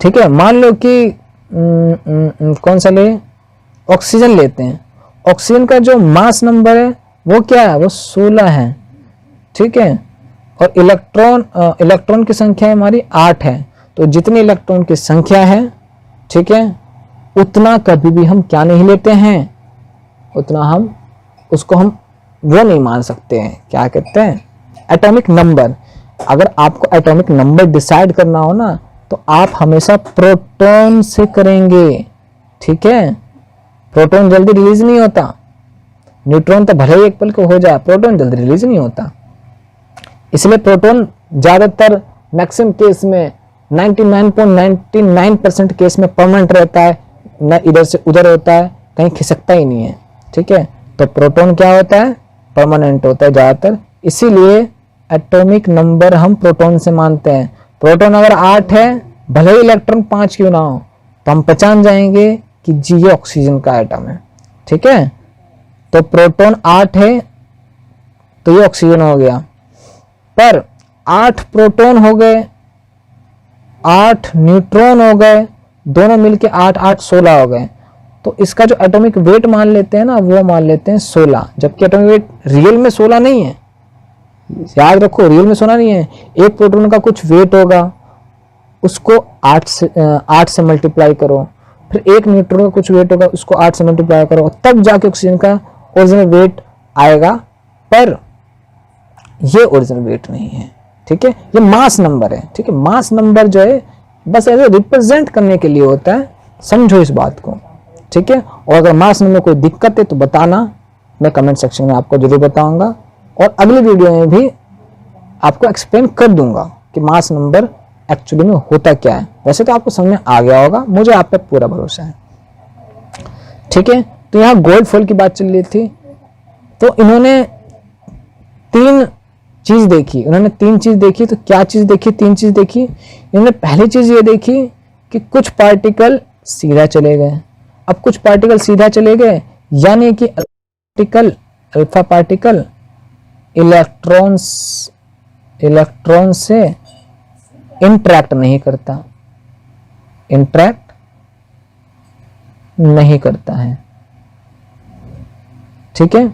ठीक है। मान लो कि कौन सा ले, ऑक्सीजन लेते हैं। ऑक्सीजन का जो मास नंबर है वो क्या है? वो 16 है, ठीक है। और इलेक्ट्रॉन की संख्या हमारी 8 है। तो जितनी इलेक्ट्रॉन की संख्या है, ठीक है, उतना कभी भी हम क्या नहीं लेते हैं, उतना हम उसको हम वो नहीं मान सकते हैं, क्या कहते हैं, एटॉमिक नंबर। अगर आपको एटॉमिक नंबर डिसाइड करना हो ना तो आप हमेशा प्रोटॉन से करेंगे, ठीक है, प्रोटॉन जल्दी रिलीज नहीं होता, न्यूट्रॉन तो भले ही एक पल को हो जाए, प्रोटॉन जल्दी रिलीज नहीं होता। इसलिए प्रोटॉन ज्यादातर मैक्सिमम केस में 99.99% केस में परमानेंट रहता है, न इधर से उधर होता है, कहीं खिसकता ही नहीं है। ठीक है, तो प्रोटॉन क्या होता है, परमानेंट होता है ज्यादातर। इसीलिए एटॉमिक नंबर हम प्रोटॉन से मानते हैं। प्रोटॉन अगर 8 है, भले ही इलेक्ट्रॉन 5 क्यों ना हो, तो हम पहचान जाएंगे कि जी ये ऑक्सीजन का एटम है। ठीक है, तो प्रोटॉन 8 है तो ये ऑक्सीजन हो गया, पर 8 प्रोटॉन हो गए, 8 न्यूट्रॉन हो गए, दोनों मिलके 8 8 16 हो गए। तो इसका जो एटॉमिक वेट मान लेते हैं ना, वो मान लेते हैं 16, जबकि एटॉमिक वेट रियल में 16 नहीं है। याद रखो, रियल में 16 नहीं है। एक प्रोटॉन का कुछ वेट होगा, उसको 8 से मल्टीप्लाई करो, फिर एक न्यूट्रॉन का कुछ वेट होगा, उसको 8 से मल्टीप्लाई करो, तब जाके ऑक्सीजन का ओरिजिनल वेट आएगा, पर ये ओरिजिनल वेट नहीं है। ठीक है, ये मास नंबर है। ठीक है, मास नंबर जो है बस ऐसे रिप्रेजेंट करने के लिए होता है, समझो इस बात को। ठीक है, और अगर मास नंबर में कोई दिक्कत है तो बताना, मैं कमेंट सेक्शन में आपको जरूर बताऊंगा, और अगली वीडियो में भी आपको एक्सप्लेन कर दूंगा कि मास नंबर एक्चुअली में होता क्या है। वैसे तो आपको समझ में आ गया होगा, मुझे आप पे पूरा भरोसा है। ठीक है, तो यहाँ गोल्ड फॉइल की बात चल रही थी, तो इन्होंने 3 चीज देखी, उन्होंने 3 चीज देखी। तो क्या चीज देखी? 3 चीज देखी। इन्होंने पहली चीज ये देखी कि कुछ पार्टिकल सीधा चले गए। अब कुछ पार्टिकल सीधा चले गए, यानी कि अल्फा पार्टिकल इलेक्ट्रॉन से इंटरैक्ट नहीं करता, इंटरैक्ट नहीं करता है। ठीक है,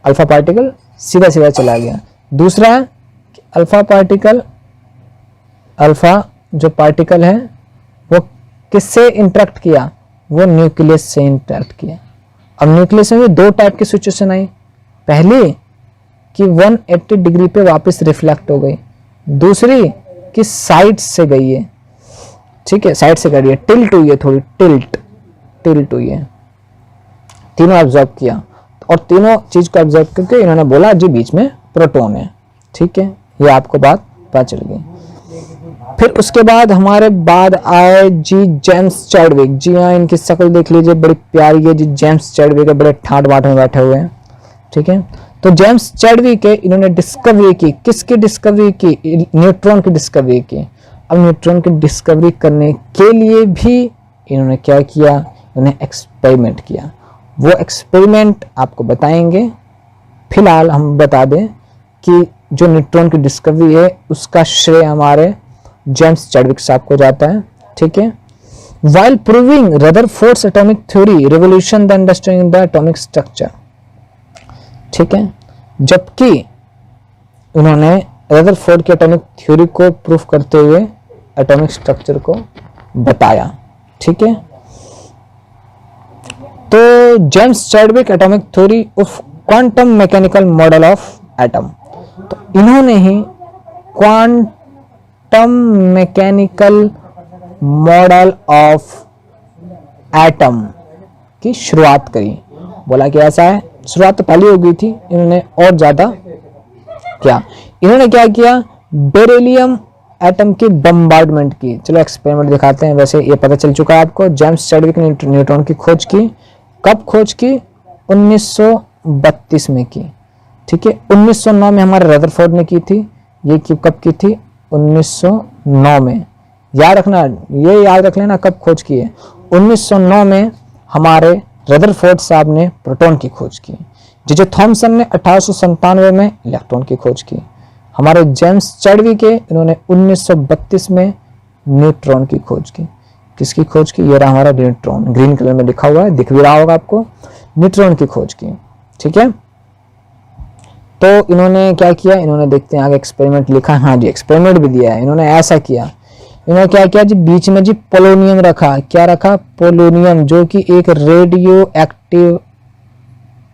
अल्फा पार्टिकल सीधा सीधा चला गया। दूसरा है कि अल्फा जो पार्टिकल है वो किससे इंटरैक्ट किया? वो न्यूक्लियस से इंटरैक्ट किया। अब न्यूक्लियस में 2 टाइप की सिचुएशन आई। पहली कि 180 डिग्री पे वापस रिफ्लेक्ट हो गई, दूसरी कि साइड से गई है। ठीक है, साइड से गई है, टिल्ट हुई है, थोड़ी टिल्ट हुई है। तीनों ऑब्जर्व किया, और तीनों चीज को ऑब्जर्व करके इन्होंने बोला जी बीच में प्रोटॉन है। ठीक है, ये आपको बात पता चल गई। फिर उसके बाद हमारे बाद आए जी जेम्स चैडविक। जी हाँ, इनकी शक्ल देख लीजिए, बड़ी प्यारी है जी। जेम्स चैडविक है, बड़े ठाट बाट में बैठे हुए हैं। ठीक है, तो जेम्स चैडविक है, इन्होंने डिस्कवरी की, किसकी डिस्कवरी की? न्यूट्रॉन की डिस्कवरी की। अब न्यूट्रॉन की डिस्कवरी करने के लिए भी इन्होंने क्या किया? इन्होंने एक्सपेरिमेंट किया। वो एक्सपेरिमेंट आपको बताएंगे। फिलहाल हम बता दें कि जो न्यूट्रॉन की डिस्कवरी है उसका श्रेय हमारे जेम्स चैडविक साहब को जाता है। ठीक है, while proving Rutherford's atomic theory revolution the understanding the atomic structure। ठीक है, जबकि उन्होंने रदरफोर्ड की एटॉमिक थ्योरी को प्रूफ करते हुए एटॉमिक स्ट्रक्चर को बताया। ठीक है, तो James Chadwick atomic theory of quantum mechanical model of atom, तो इन्होंने ही quantum mechanical model of atom की शुरुआत करी। बोला कि ऐसा है, शुरुआत तो पहले हो गई थी, इन्होंने और ज्यादा क्या, इन्होंने क्या किया? बेरिलियम एटम की बम्बार्डमेंट की। चलो एक्सपेरिमेंट दिखाते हैं। वैसे ये पता चल चुका है आपको, जेम्स चैडविक ने न्यूट्रॉन की खोज की। कब खोज की? 1932 में की। ठीक है, 1909 में हमारे रदरफोर्ड ने की थी। ये कब की थी? 1909 में। याद रखना, ये याद रख लेना कब खोज की है। 1909 में हमारे रदरफोर्ड साहब ने प्रोटॉन की खोज की। जे थॉमसन ने 1897 में इलेक्ट्रॉन की खोज की। हमारे जेम्स चैडविक के इन्होंने 1932 में न्यूट्रॉन की खोज की। किसकी खोज की? ये रहा हमारा न्यूट्रॉन, ग्रीन कलर में लिखा हुआ है, दिख भी रहा होगा आपको। न्यूट्रॉन की खोज की। ठीक है, तो इन्होंने क्या किया? इन्होंने देखते हैं आगे एक्सपेरिमेंट लिखा है। हाँ जी, एक्सपेरिमेंट भी दिया है। इन्होंने ऐसा किया, इन्होंने क्या किया जी? बीच में जी पोलोनियम रखा। क्या रखा? पोलोनियम, जो कि एक रेडियो एक्टिव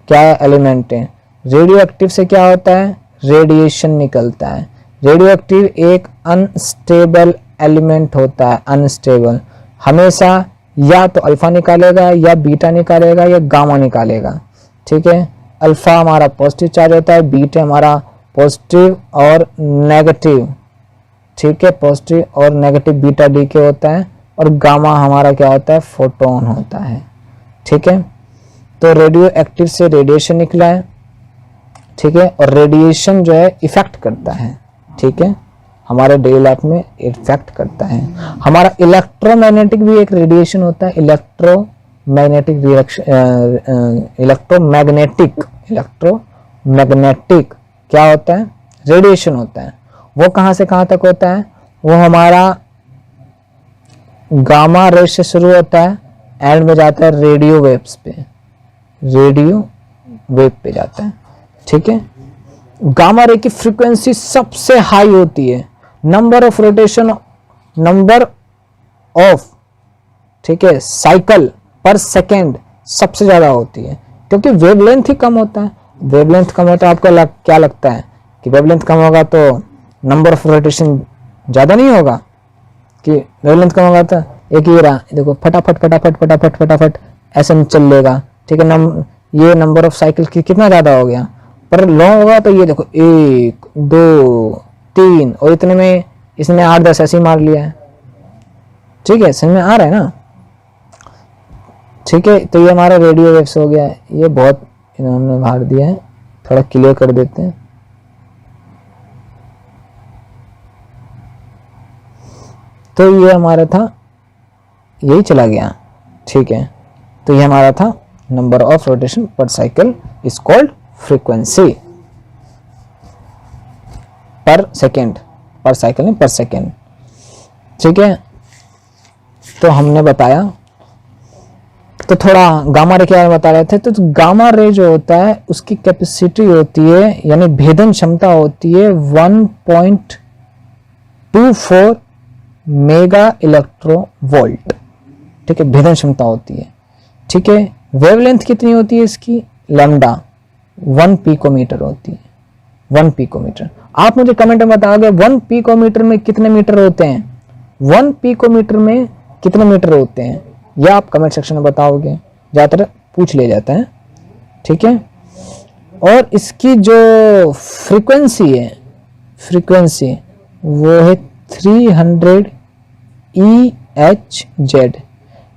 क्या एलिमेंट है। रेडियो एक्टिव से क्या होता है? रेडिएशन निकलता है। रेडियो एक्टिव एक अनस्टेबल एलिमेंट होता है, अनस्टेबल, हमेशा या तो अल्फा निकालेगा या बीटा निकालेगा या गामा निकालेगा। ठीक है, अल्फा हमारा पॉजिटिव चार्ज होता है, बीटा हमारा पॉजिटिव और नेगेटिव, ठीक है, पॉजिटिव और नेगेटिव बीटा डी के होता है, और गामा हमारा क्या होता है, फोटोन होता है। ठीक है, तो रेडियो एक्टिव से रेडिएशन निकला है। ठीक है, और रेडिएशन जो है इफेक्ट करता है। ठीक है, हमारे डेली लाइफ में इफेक्ट करता है। हमारा इलेक्ट्रोमैग्नेटिक भी एक रेडिएशन होता है, इलेक्ट्रोमैग्नेटिक क्या होता है, रेडिएशन होता है। वो कहाँ से कहाँ तक होता है, वो हमारा गामा रे से शुरू होता है, एंड में जाता है रेडियो वेव्स पे, रेडियो वेव पे जाता है। ठीक है, गामा रे की फ्रीक्वेंसी सबसे हाई होती है, number of rotation, number of, ठीक है, साइकिल पर सेकेंड सबसे ज्यादा होती है, क्योंकि वेवलेंथ ही कम होता है। वेवलेंथ कम होता है, आपको क्या लगता है कि वेवलेंथ कम होगा तो नंबर ऑफ रोटेशन ज्यादा नहीं होगा, कि वेवलेंथ कम होगा तो एक ही रहा, देखो फटाफट फटाफट फटाफट फटाफट ऐसे में चल लेगा। ठीक है, ये नंबर ऑफ साइकिल की कितना ज्यादा हो गया, पर लॉन्ग होगा तो ये देखो 1 2 3, और इतने में इसने 8-10 ऐसे ही मार लिया है। ठीक है, समझ में आ रहा है ना। ठीक है, तो ये हमारा रेडियो वेव्स हो गया है। ये बहुत इन्होंने मार दिया है, थोड़ा क्लियर कर देते हैं। तो ये हमारा था, यही चला गया। ठीक है, तो ये हमारा था नंबर ऑफ रोटेशन पर साइकिल इज कॉल्ड फ्रीक्वेंसी पर सेकेंड, पर साइकिल नहीं पर सेकेंड। ठीक है, तो हमने बताया, तो थोड़ा गामा रे के बारे में बता रहे थे। तो गामा रे जो होता है उसकी कैपेसिटी होती है, यानी भेदन क्षमता होती है 1.24 मेगा इलेक्ट्रोवोल्ट। ठीक है, भेदन क्षमता होती है। ठीक है, वेवलेंथ कितनी होती है इसकी, लैम्डा 1 पिकोमीटर होती है, 1 पिकोमीटर। आप मुझे कमेंट में बताओगे 1 पिकोमीटर में कितने मीटर होते हैं, 1 पिकोमीटर में कितने मीटर होते हैं, या आप कमेंट सेक्शन में बताओगे, ज़्यादातर पूछ लिया जाता है। ठीक है, और इसकी जो फ्रीक्वेंसी है, फ्रीक्वेंसी वो है 300 EHz,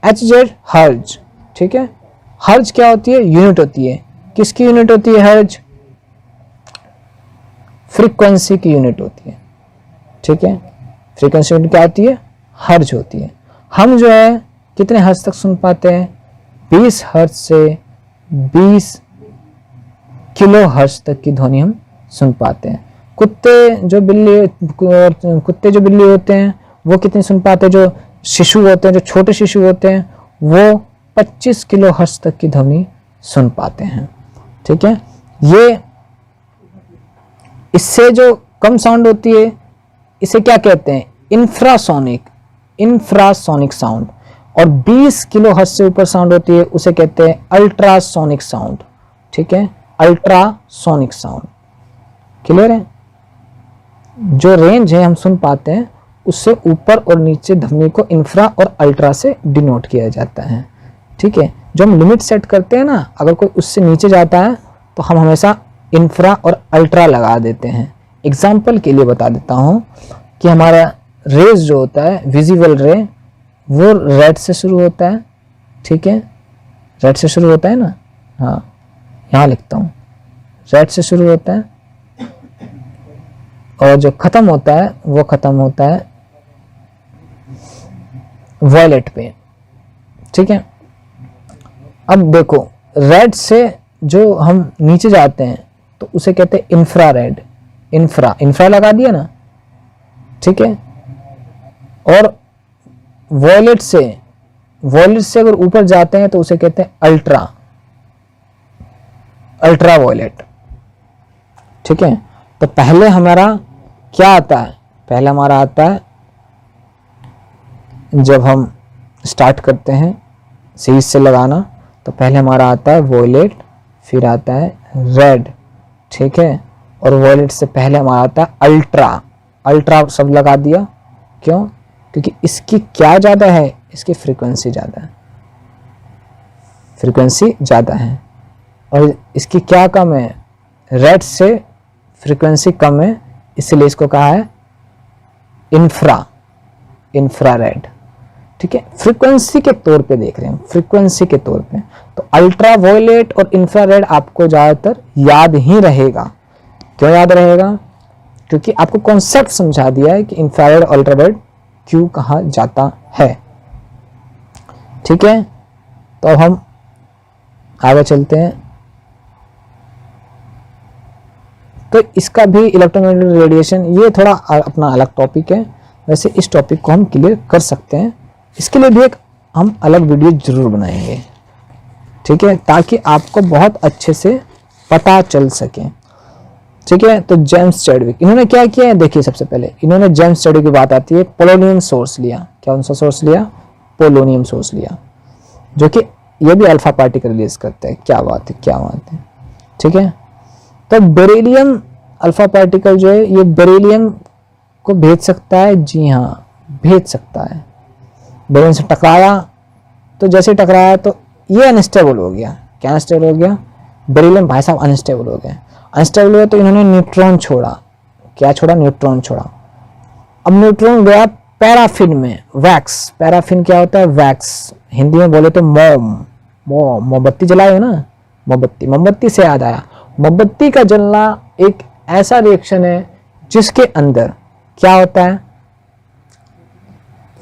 HZ हर्ज। ठीक है, हर्ज क्या होती है, यूनिट होती है, किसकी यूनिट होती है, हर्ज फ्रीक्वेंसी की यूनिट होती है। ठीक है, फ्रीक्वेंसी यूनिट क्या होती है, हर्ज होती है। हम जो है कितने हर्ज तक सुन पाते हैं, 20 हर्ज से 20 किलो हर्ज तक की ध्वनि हम सुन पाते हैं। कुत्ते जो बिल्ली होते हैं वो कितने सुन पाते हैं, जो शिशु होते हैं, जो छोटे शिशु होते हैं, वो 25 किलो हर्ट्ज तक की ध्वनि सुन पाते हैं। ठीक है, ये इससे जो कम साउंड होती है इसे क्या कहते हैं, इंफ्रासोनिक साउंड, और 20 किलो हर्ट्ज से ऊपर साउंड होती है उसे कहते हैं अल्ट्रासोनिक साउंड। ठीक है, अल्ट्रासोनिक साउंड, क्लियर है। जो रेंज है हम सुन पाते हैं उससे ऊपर और नीचे ध्वनि को इंफ्रा और अल्ट्रा से डिनोट किया जाता है। ठीक है, जो हम लिमिट सेट करते हैं ना, अगर कोई उससे नीचे जाता है तो हम हमेशा इंफ्रा और अल्ट्रा लगा देते हैं। एग्जाम्पल के लिए बता देता हूँ कि हमारा रेज जो होता है, विजिबल रे, वो रेड से शुरू होता है। ठीक है, रेड से शुरू होता है ना, हाँ यहाँ लिखता हूँ, रेड से शुरू होता है, और जो खत्म होता है वो खत्म होता है वॉयलेट पे। ठीक है, अब देखो रेड से जो हम नीचे जाते हैं तो उसे कहते हैं इंफ्रारेड, इंफ्रा लगा दिया ना। ठीक है, और वॉयलेट से अगर ऊपर जाते हैं तो उसे कहते हैं अल्ट्रा वॉयलेट। ठीक है, तो पहले हमारा क्या आता है, पहले हमारा आता है जब हम स्टार्ट करते हैं सीरीज से लगाना, तो पहले हमारा आता है वॉयलेट, फिर आता है रेड। ठीक है, और वॉयलेट से पहले हमारा आता है अल्ट्रा सब लगा दिया। क्यों, क्योंकि इसकी क्या ज़्यादा है, इसकी फ्रीक्वेंसी ज़्यादा है, फ्रीक्वेंसी ज़्यादा है। और इसकी क्या कम है, रेड से फ्रीक्वेंसी कम है, इसलिए इसको कहा है इंफ्रारेड। ठीक है, फ्रीक्वेंसी के तौर पे देख रहे हैं, फ्रीक्वेंसी के तौर पे। तो अल्ट्रावायलेट और इंफ्रारेड आपको ज़्यादातर याद ही रहेगा। क्यों याद रहेगा? क्योंकि आपको कॉन्सेप्ट समझा दिया है कि इंफ्रारेड और अल्ट्रावायलेट क्यों कहा जाता है। ठीक है, तो अब हम आगे चलते हैं। तो इसका भी इलेक्ट्रोमैग्नेटिक रेडिएशन, ये थोड़ा अपना अलग टॉपिक है, वैसे इस टॉपिक को हम क्लियर कर सकते हैं। इसके लिए भी एक हम अलग वीडियो जरूर बनाएंगे, ठीक है, ताकि आपको बहुत अच्छे से पता चल सके। ठीक है, तो जेम्स चैडविक इन्होंने क्या किया है, देखिए सबसे पहले इन्होंने जेम्स चैडविक की बात आती है, पोलोनियम सोर्स लिया। क्या सा सोर्स लिया? पोलोनियम सोर्स लिया, जो कि ये भी अल्फा पार्टिकल रिलीज करता है। क्या बात है, क्या बात है। ठीक है, तो बेरिलियम अल्फा पार्टिकल जो है ये बेरिलियम को भेज सकता है। जी हाँ, भेज सकता है। बेरिलियम से टकराया, तो जैसे टकराया तो ये अनस्टेबल हो गया। क्या अनस्टेबल हो गया? बेरिलियम भाई साहब अनस्टेबल हो गया। अनस्टेबल हुआ तो इन्होंने न्यूट्रॉन छोड़ा। क्या छोड़ा? न्यूट्रॉन छोड़ा। अब न्यूट्रॉन गया पैराफिन में, वैक्स। पैराफिन क्या होता है? वैक्स। हिंदी में बोले तो मोमबत्ती जलाए हो ना, मोमबत्ती। मोमबत्ती से याद आया, मोमबत्ती का जलना एक ऐसा रिएक्शन है जिसके अंदर क्या होता है?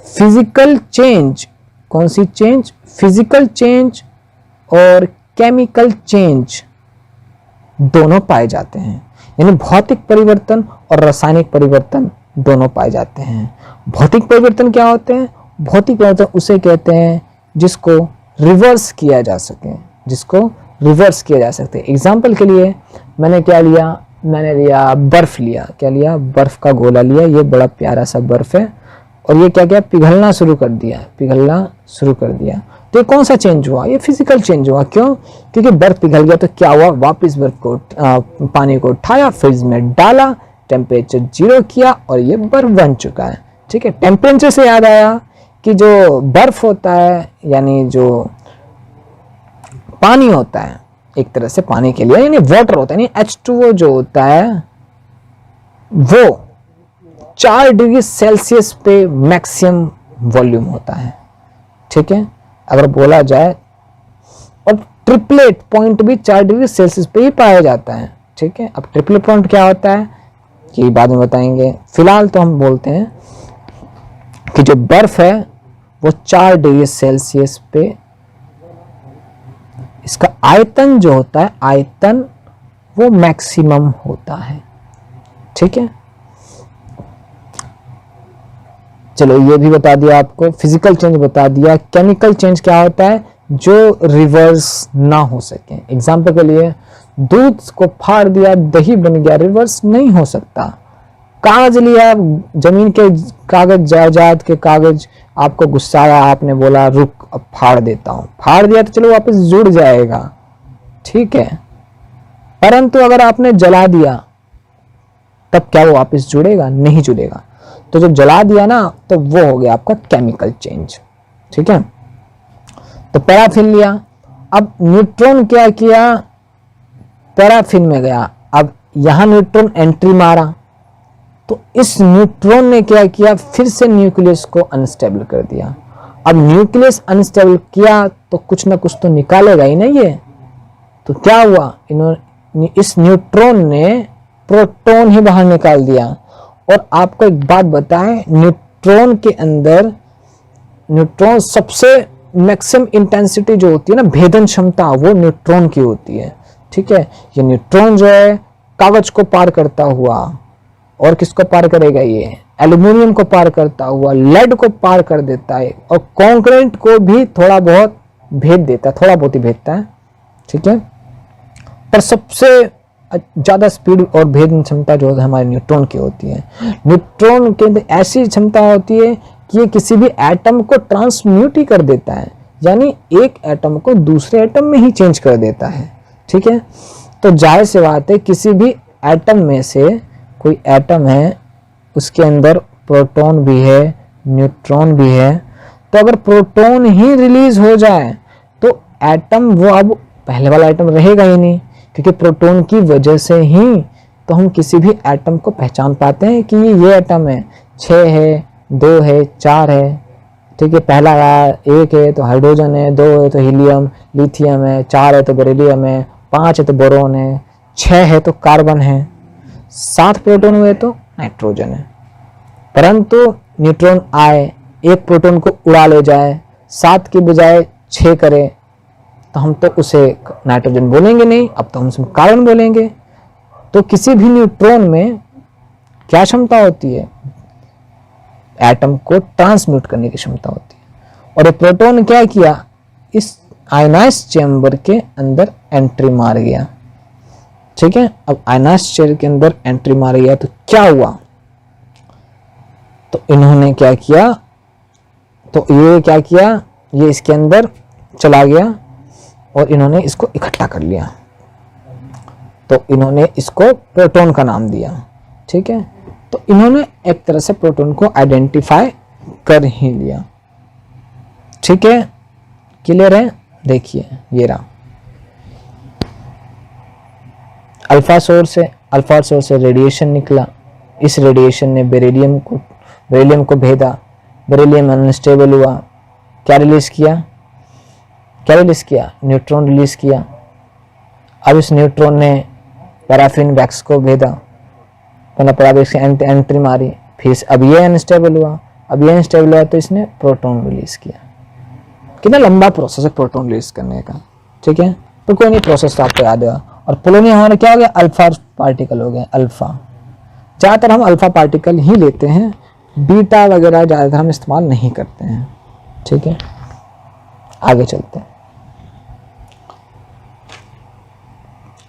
Physical change. कौन सी चेंज? फिजिकल चेंज और केमिकल चेंज दोनों पाए जाते हैं। यानी भौतिक परिवर्तन और रासायनिक परिवर्तन दोनों पाए जाते हैं। भौतिक परिवर्तन क्या होते हैं? भौतिक परिवर्तन उसे कहते हैं जिसको रिवर्स किया जा सके, जिसको रिवर्स किया जा सकते। एग्जाम्पल के लिए मैंने क्या लिया? मैंने लिया बर्फ लिया। क्या लिया? बर्फ का गोला लिया। ये बड़ा प्यारा सा बर्फ है और ये क्या किया? पिघलना शुरू कर दिया, पिघलना शुरू कर दिया। तो ये कौन सा चेंज हुआ? ये फिजिकल चेंज हुआ। क्यों? क्योंकि बर्फ पिघल गया तो क्या हुआ? वापस बर्फ को पानी को उठाया, फ्रिज में डाला, टेम्परेचर 0 किया और ये बर्फ बन चुका है। ठीक है, टेम्परेचर से याद आया कि जो बर्फ होता है यानी जो पानी होता है, एक तरह से पानी के लिए यानी वाटर होता है, यानी H2O जो होता है वो 4 डिग्री सेल्सियस पे मैक्सिमम वॉल्यूम होता है। ठीक है, अगर बोला जाए, और ट्रिपलेट पॉइंट भी 4 डिग्री सेल्सियस पे ही पाया जाता है। ठीक है, अब ट्रिपलेट पॉइंट क्या होता है कि बाद में बताएंगे। फिलहाल तो हम बोलते हैं कि जो बर्फ है वो 4 डिग्री सेल्सियस पे, इसका आयतन जो होता है, आयतन वो मैक्सिमम होता है। ठीक है, चलो ये भी बता दिया आपको, फिजिकल चेंज बता दिया। केमिकल चेंज क्या होता है? जो रिवर्स ना हो सके। एग्जाम्पल के लिए दूध को फाड़ दिया, दही बन गया, रिवर्स नहीं हो सकता। कागज लिया, जमीन के कागज, जायदाद के कागज, आपको गुस्सा आया, आपने बोला रुक अब फाड़ देता हूं, फाड़ दिया तो चलो वापस जुड़ जाएगा। ठीक है, परंतु अगर आपने जला दिया तब क्या वो वापस जुड़ेगा? नहीं जुड़ेगा। तो जो जला दिया ना, तो वो हो गया आपका केमिकल चेंज। ठीक है, तो पैराफिन लिया। अब न्यूट्रॉन क्या किया? पैराफिन में गया। अब यहां न्यूट्रॉन एंट्री मारा, तो इस न्यूट्रॉन ने क्या किया? फिर से न्यूक्लियस को अनस्टेबल कर दिया। अब न्यूक्लियस अनस्टेबल किया तो कुछ ना कुछ तो निकालेगा ही नहीं ये। तो क्या हुआ? इन्होंने, इस न्यूट्रॉन ने प्रोटॉन ही बाहर निकाल दिया। और आपको एक बात बताएं, न्यूट्रॉन के अंदर, न्यूट्रॉन सबसे मैक्सिमम इंटेंसिटी जो होती है ना, भेदन क्षमता, वो न्यूट्रॉन की होती है। ठीक है, ये न्यूट्रॉन जो है कागज को पार करता हुआ, और किसको पार करेगा? ये एल्यूमिनियम को पार करता हुआ लेड को पार कर देता है, और कंक्रीट को भी थोड़ा बहुत भेद देता है, थोड़ा बहुत ही भेदता है। ठीक है, पर सबसे ज्यादा स्पीड और भेदन क्षमता जो है हमारे न्यूट्रॉन की होती है। न्यूट्रॉन के अंदर ऐसी क्षमता होती है कि ये किसी भी एटम को ट्रांसम्यूट ही कर देता है, यानी एक एटम को दूसरे एटम में ही चेंज कर देता है। ठीक है, तो जाहिर सी बात है किसी भी एटम में से, कोई एटम है उसके अंदर प्रोटॉन भी है, न्यूट्रॉन भी है, तो अगर प्रोटॉन ही रिलीज हो जाए तो एटम वो अब पहले वाला एटम रहेगा ही नहीं, क्योंकि प्रोटॉन की वजह से ही तो हम किसी भी एटम को पहचान पाते हैं कि ये एटम है, 6 है, 2 है, 4 है, ठीक है। पहला आया 1 है तो हाइड्रोजन है, 2 है तो हीलियम लिथियम है, 4 है तो बेरिलियम है, 5 है तो बोरोन है, 6 है तो कार्बन है, 7 प्रोटॉन हुए तो नाइट्रोजन है। परंतु न्यूट्रॉन आए, एक प्रोटॉन को उड़ा ले जाए, 7 की बजाय 6 करे, तो हम तो उसे नाइट्रोजन बोलेंगे नहीं, अब तो हम उसे कार्बन बोलेंगे। तो किसी भी न्यूट्रॉन में क्या क्षमता होती है? एटम को ट्रांसम्यूट करने की क्षमता होती है। और ये प्रोटॉन क्या किया? इस आयनाइज चेंबर के अंदर एंट्री मार गया, ठीक है। अब आयनाइज चेंबर के अंदर एंट्री मार गया तो क्या हुआ? तो इन्होंने क्या किया? तो ये क्या किया? ये इसके अंदर चला गया और इन्होंने इसको इकट्ठा कर लिया, तो इन्होंने इसको प्रोटॉन का नाम दिया, ठीक है। तो इन्होंने एक तरह से प्रोटॉन को आइडेंटिफाई कर ही लिया, ठीक है। क्लियर है? देखिए ये रहा अल्फा सोर्स है, अल्फा सोर्स से रेडिएशन निकला, इस रेडिएशन ने बेरिलियम को भेदा, बेरिलियम अनस्टेबल हुआ, क्या रिलीज किया? न्यूट्रॉन रिलीज किया। अब इस न्यूट्रॉन ने पैराफिन वैक्स को भेदा, एंट्री मारी, फिर अब ये अनस्टेबल हुआ, तो इसने प्रोटॉन रिलीज किया। कितना लंबा प्रोसेस है प्रोटॉन रिलीज करने का, ठीक है। तो कोई नहीं, प्रोसेस तो आपको याद है। और पोलोनियम हमारा क्या हो गया? अल्फा पार्टिकल हो गया, अल्फा। ज़्यादातर हम अल्फा पार्टिकल ही लेते हैं, बीटा वगैरह ज़्यादातर हम इस्तेमाल नहीं करते हैं, ठीक है। आगे चलते हैं।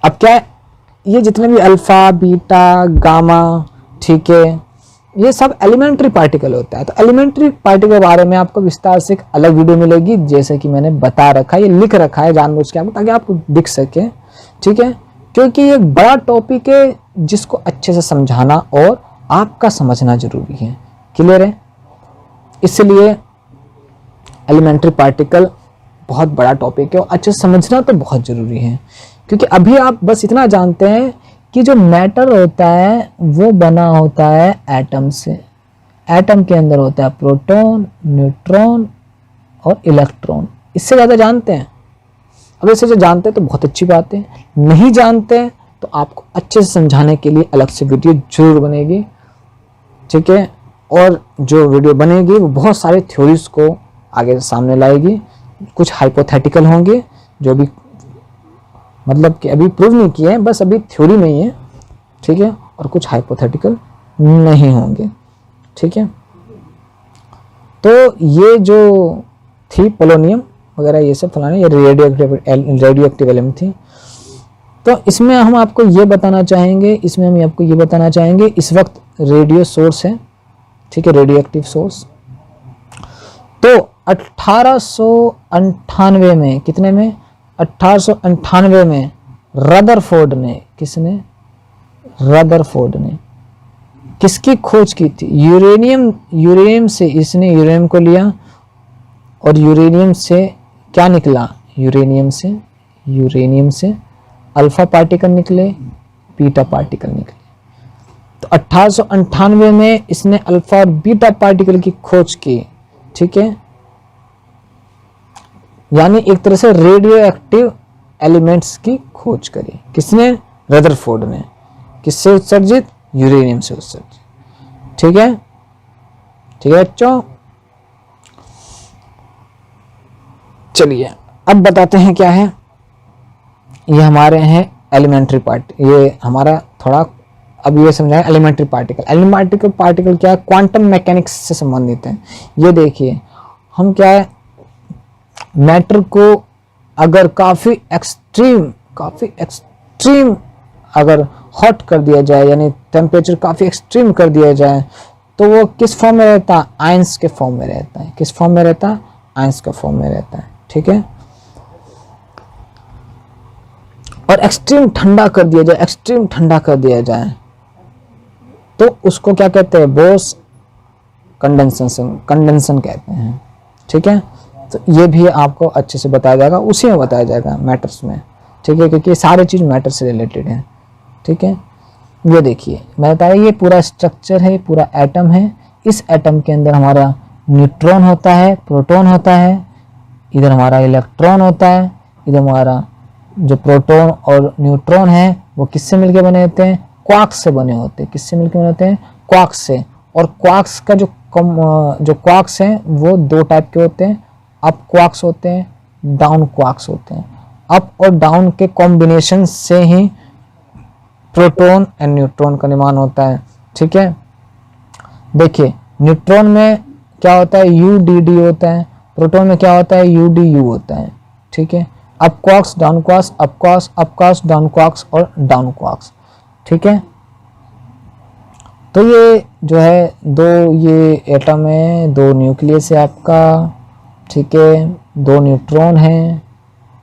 अब क्या है? ये जितने भी अल्फा, बीटा, गामा, ठीक है, ये सब एलिमेंट्री पार्टिकल होता है। तो एलिमेंट्री पार्टिकल के बारे में आपको विस्तार से एक अलग वीडियो मिलेगी, जैसे कि मैंने बता रखा है, ये लिख रखा है जानबूझ के आपको, ताकि आपको दिख सके, ठीक है। क्योंकि ये एक बड़ा टॉपिक है जिसको अच्छे से समझाना और आपका समझना जरूरी है। क्लियर है? इसलिए एलिमेंट्री पार्टिकल बहुत बड़ा टॉपिक है और अच्छे से समझना तो बहुत जरूरी है। क्योंकि अभी आप बस इतना जानते हैं कि जो मैटर होता है वो बना होता है एटम से। एटम के अंदर होता है प्रोटॉन, न्यूट्रॉन और इलेक्ट्रॉन। इससे ज़्यादा जानते हैं? अब इससे जो जानते हैं तो बहुत अच्छी बात है, नहीं जानते हैं तो आपको अच्छे से समझाने के लिए अलग से वीडियो जरूर बनेगी, ठीक है। और जो वीडियो बनेगी वो बहुत सारे थ्योरीज को आगे सामने लाएगी। कुछ हाइपोथेटिकल होंगे जो भी मतलब कि अभी प्रूव नहीं किए हैं, बस अभी थ्योरी में ही है, ठीक है। और कुछ हाइपोथेटिकल नहीं होंगे, ठीक है। तो ये जो थी पोलोनियम वगैरह ये सब फलाने, ये रेडियो एक्टिव एलिमेंट थी। तो इसमें हम आपको ये बताना चाहेंगे, इस वक्त रेडियो सोर्स है, ठीक है, रेडियो एक्टिव सोर्स। तो 1898 में, कितने में? 1898 में रदरफोर्ड ने, किसने? रदरफोर्ड ने किसकी खोज की थी? यूरेनियम से। इसने यूरेनियम को लिया और यूरेनियम से क्या निकला? यूरेनियम से अल्फा पार्टिकल निकले, बीटा पार्टिकल निकले। तो 1898 में इसने अल्फा और बीटा पार्टिकल की खोज की, ठीक है। यानी एक तरह से रेडियो एक्टिव एलिमेंट्स की खोज करी। किसने? रदरफोर्ड ने। किससे उत्सर्जित? यूरेनियम से उत्सर्जित, ठीक है, बच्चों। चलिए अब बताते हैं क्या है। ये हमारे हैं एलिमेंट्री पार्ट, ये हमारा थोड़ा अब ये समझाएं एलिमेंट्री पार्टिकल। एलिमेंट्री पार्टिकल क्या है? क्वांटम मैकेनिक्स से संबंधित है। ये देखिए, हम क्या है, मैटर को अगर काफ़ी एक्सट्रीम अगर हॉट कर दिया जाए, यानी टेम्परेचर काफ़ी एक्सट्रीम कर दिया जाए, तो वो किस फॉर्म में रहता है? आयंस के फॉर्म में रहता है। किस फॉर्म में रहता है? आयंस का फॉर्म में रहता है, ठीक है। और एक्सट्रीम ठंडा कर दिया जाए, तो उसको क्या कहते हैं? बोस कंडेंसन कहते हैं, ठीक है। तो ये भी आपको अच्छे से बताया जाएगा, उसी में बताया जाएगा मैटर्स में, ठीक है, क्योंकि सारी चीज़ मैटर से रिलेटेड है, ठीक है। ये देखिए मैं बताया ये पूरा स्ट्रक्चर है, पूरा एटम है। इस एटम के अंदर हमारा न्यूट्रॉन होता है, प्रोटॉन होता है, इधर हमारा इलेक्ट्रॉन होता है, इधर हमारा जो प्रोटॉन और न्यूट्रॉन है वो किससे मिलके बने होते हैं, क्वार्क्स से बने होते हैं। किससे मिलके बने होते हैं, क्वार्क्स से। और क्वार्क्स का जो क्वार्क्स हैं वो दो टाइप के होते हैं, अप क्वार्क्स होते हैं, डाउन क्वार्क्स होते हैं। अप और डाउन के कॉम्बिनेशन से ही प्रोटॉन एंड न्यूट्रॉन का निर्माण होता है, ठीक है। देखिए न्यूट्रॉन में क्या होता है, UDD होता है, प्रोटॉन में क्या होता है, UDU होता है, ठीक है। Up quarks, down quarks, up quarks, up quarks, down quarks और डाउन क्वार्क्स, ठीक है। तो ये जो है दो ये एटम है, दो न्यूक्लियस है आपका, ठीक है, दो न्यूट्रॉन है,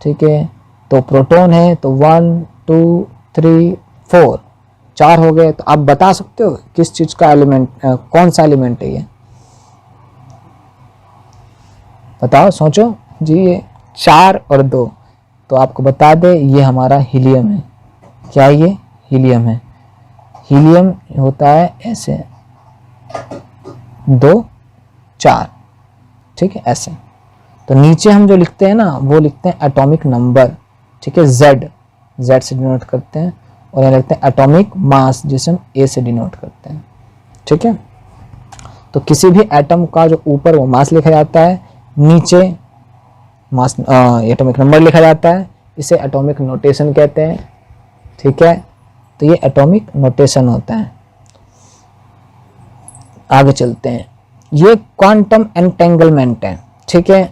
ठीक है, तो प्रोटॉन है, तो 1 2 3 4 4 हो गए। तो आप बता सकते हो किस चीज का एलिमेंट, कौन सा एलिमेंट है ये, बताओ सोचो जी। ये 4 और 2, तो आपको बता दे ये हमारा हीलियम है। क्या ये हीलियम है, हीलियम होता है ऐसे 2 4, ठीक है, ऐसे। तो नीचे हम जो लिखते हैं ना वो लिखते हैं एटॉमिक नंबर, ठीक है, Z से डिनोट करते हैं, और यहाँ लिखते हैं एटॉमिक मास जिसे हम A से डिनोट करते हैं, ठीक है। तो किसी भी एटम का जो ऊपर वो मास लिखा जाता है, नीचे मास एटॉमिक नंबर लिखा जाता है, इसे एटॉमिक नोटेशन कहते हैं, ठीक है। तो ये एटॉमिक नोटेशन होता है। आगे चलते हैं, ये क्वांटम एंटेंगलमेंट है, ठीक है।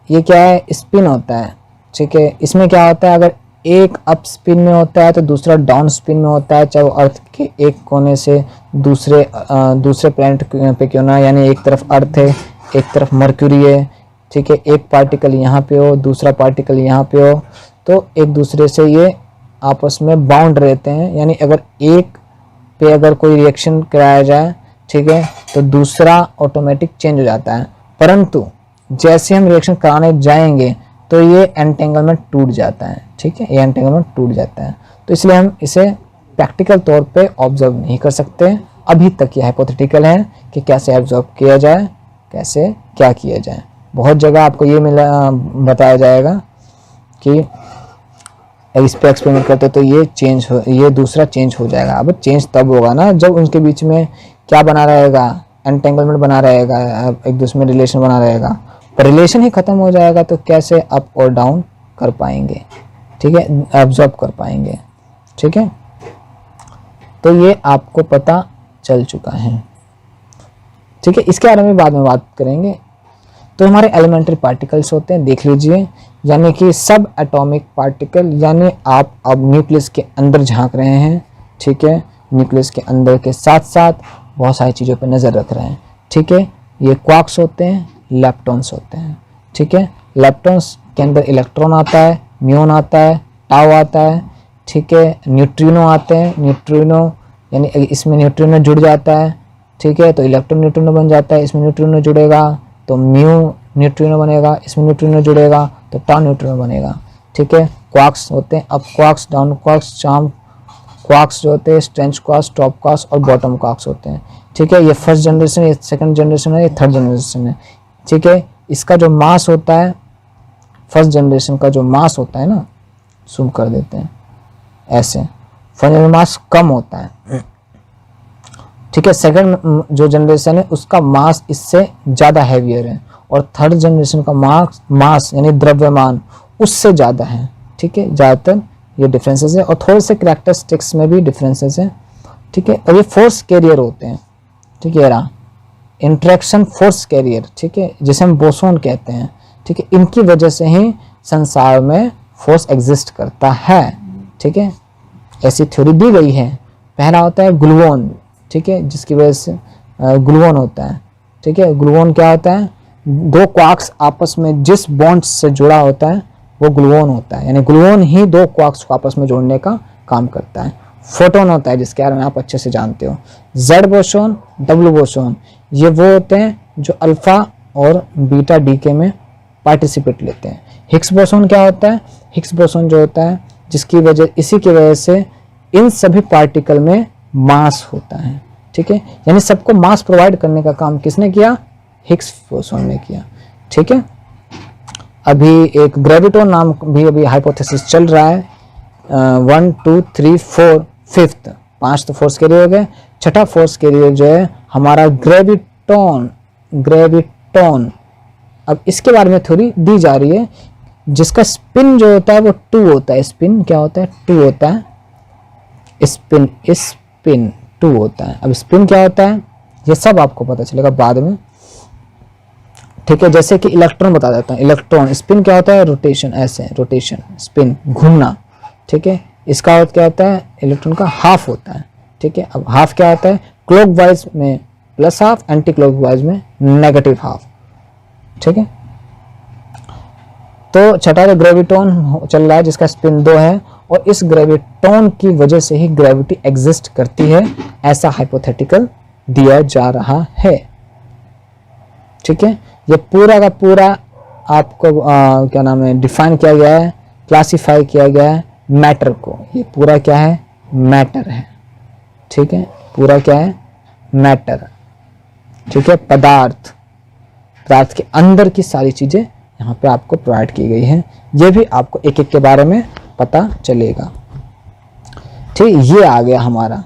ये क्या है, स्पिन होता है, ठीक है। इसमें क्या होता है, अगर एक अप स्पिन में होता है तो दूसरा डाउन स्पिन में होता है, चाहे वो अर्थ के एक कोने से दूसरे प्लैनेट पे क्यों ना, यानी एक तरफ अर्थ है एक तरफ मर्क्यूरी है, ठीक है। एक पार्टिकल यहाँ पे हो दूसरा पार्टिकल यहाँ पे हो, तो एक दूसरे से ये आपस में बाउंड रहते हैं, यानी अगर एक पे अगर कोई रिएक्शन कराया जाए, ठीक है, तो दूसरा ऑटोमेटिक चेंज हो जाता है। परंतु जैसे हम रिएक्शन कराने जाएंगे तो ये एंटेंगलमेंट टूट जाता है, ठीक है, ये एंटेंगलमेंट टूट जाता है। तो इसलिए हम इसे प्रैक्टिकल तौर पे ऑब्जर्व नहीं कर सकते। अभी तक ये हाइपोथेटिकल है कि कैसे ऑब्जर्व किया जाए, कैसे क्या किया जाए। बहुत जगह आपको ये बताया जाएगा कि इस पे एक्सपेरिमेंट करते तो ये दूसरा चेंज हो जाएगा। अब चेंज तब होगा ना जब उनके बीच में क्या बना रहेगा, एंटेंगलमेंट बना रहेगा, एक दूसरे में रिलेशन बना रहेगा। पर रिलेशन ही खत्म हो जाएगा तो कैसे अप और डाउन कर पाएंगे, ठीक है, ऑब्जर्व कर पाएंगे, ठीक है। तो ये आपको पता चल चुका है, ठीक है। इसके बारे में बाद में बात करेंगे। तो हमारे एलिमेंट्री पार्टिकल्स होते हैं, देख लीजिए, यानी कि सब एटॉमिक पार्टिकल, यानी आप अब न्यूक्लियस के अंदर झांक रहे हैं, ठीक है। न्यूक्लियस के अंदर के साथ साथ बहुत सारी चीज़ों पर नज़र रख रहे हैं, ठीक है। ये क्वार्क्स होते हैं, लेप्टॉन्स होते हैं, ठीक है। लेप्टॉन्स के अंदर इलेक्ट्रॉन आता है, म्यून आता है, टाउ आता है, ठीक है। न्यूट्रिनो आते हैं, न्यूट्रिनो यानी इसमें न्यूट्रिनो जुड़ जाता है, ठीक है, तो इलेक्ट्रॉन न्यूट्रिनो बन जाता है। इसमें न्यूट्रिनो जुड़ेगा तो म्यू न्यूट्रिनो बनेगा, इसमें न्यूट्रिनो जुड़ेगा तो टाउ न्यूट्रिनो बनेगा, ठीक है। क्वार्क्स होते हैं, up quarks, down quarks, charm quarks जो होते हैं, स्ट्रेंच क्वार्क्स, टॉप क्वार्क्स और बॉटम क्वार्क्स होते हैं, ठीक है। ये फर्स्ट जनरेशन है, ये सेकंड जनरेशन है, ये थर्ड जनरेशन है, ठीक है। इसका जो मास होता है, फर्स्ट जनरेशन का जो मास होता है ना, जूम कर देते हैं ऐसे, फर्स्ट जनरेशन मास कम होता है, ठीक है। सेकंड जो जनरेशन है उसका मास इससे ज़्यादा हैवियर है, और थर्ड जनरेशन का मास यानी द्रव्यमान उससे ज़्यादा है, ठीक है। ज़्यादातर ये डिफरेंसेस है, और थोड़े से कैरेक्टरिस्टिक्स में भी डिफरेंसेस हैं, ठीक है। और ये फोर्स कैरियर होते हैं, ठीक है, रहा इंटरेक्शन फोर्स कैरियर, ठीक है, जिसे हम बोसोन कहते हैं, ठीक है। इनकी वजह से ही संसार में फोर्स एग्जिस्ट करता है, ठीक है। ऐसी थ्योरी दी गई है। पहला होता है ग्लूऑन, ठीक है, जिसकी वजह से ग्लूऑन होता है, ठीक है। ग्लूऑन क्या होता है, दो क्वार्क्स आपस में जिस बॉन्ड से जुड़ा होता है वो ग्लूऑन होता है, यानी ग्लूऑन ही दो क्वार्क्स को आपस में जोड़ने का काम करता है। फोटोन होता है जिसके बारे में आप अच्छे से जानते हो। जेड बोसोन, डब्ल्यू बोसोन, ये वो होते हैं जो अल्फा और बीटा डीके में पार्टिसिपेट लेते हैं। हिग्स बोसॉन क्या होता है? हिग्स बोसॉन जो होता है इसी की वजह से इन सभी पार्टिकल में मास होता है, ठीक है। यानी सबको मास प्रोवाइड करने का काम किसने किया? हिग्स बोसॉन ने किया, ठीक है। अभी एक ग्रेविटोन नाम भी अभी हाइपोथेसिस चल रहा है। 1 2 3 4 5th 5 तो फोर्स कैरियर हो गए, छठा फोर्स कैरियर जो है हमारा ग्रेविटोन। अब इसके बारे में थोड़ी दी जा रही है, जिसका स्पिन जो होता है वो 2 होता है। स्पिन क्या होता है? 2 होता है। स्पिन 2 होता है। अब स्पिन क्या होता है ये सब आपको पता चलेगा बाद में, ठीक है। जैसे कि इलेक्ट्रॉन बता देता हूँ। इलेक्ट्रॉन स्पिन क्या होता है? रोटेशन, ऐसे रोटेशन, स्पिन घूमना, ठीक है। इसका क्या होता है? इलेक्ट्रॉन का हाफ होता है, ठीक है। अब हाफ क्या होता है? क्लॉकवाइज में प्लस हाफ, एंटी क्लॉकवाइज में नेगेटिव हाफ, ठीक है। तो छठा ग्रेविटोन चल रहा है जिसका स्पिन 2 है, और इस ग्रेविटोन की वजह से ही ग्रेविटी एग्जिस्ट करती है, ऐसा हाइपोथेटिकल दिया जा रहा है, ठीक है। ये पूरा का पूरा आपको क्या नाम है डिफाइन किया गया है, क्लासिफाई किया गया है मैटर को। ये पूरा क्या है? मैटर है, ठीक है। पूरा क्या है? मैटर, ठीक है। पदार्थ के अंदर की सारी चीजें यहाँ पे आपको प्रोवाइड की गई है। ये भी आपको एक एक के बारे में पता चलेगा, ठीक। ये आ गया हमारा,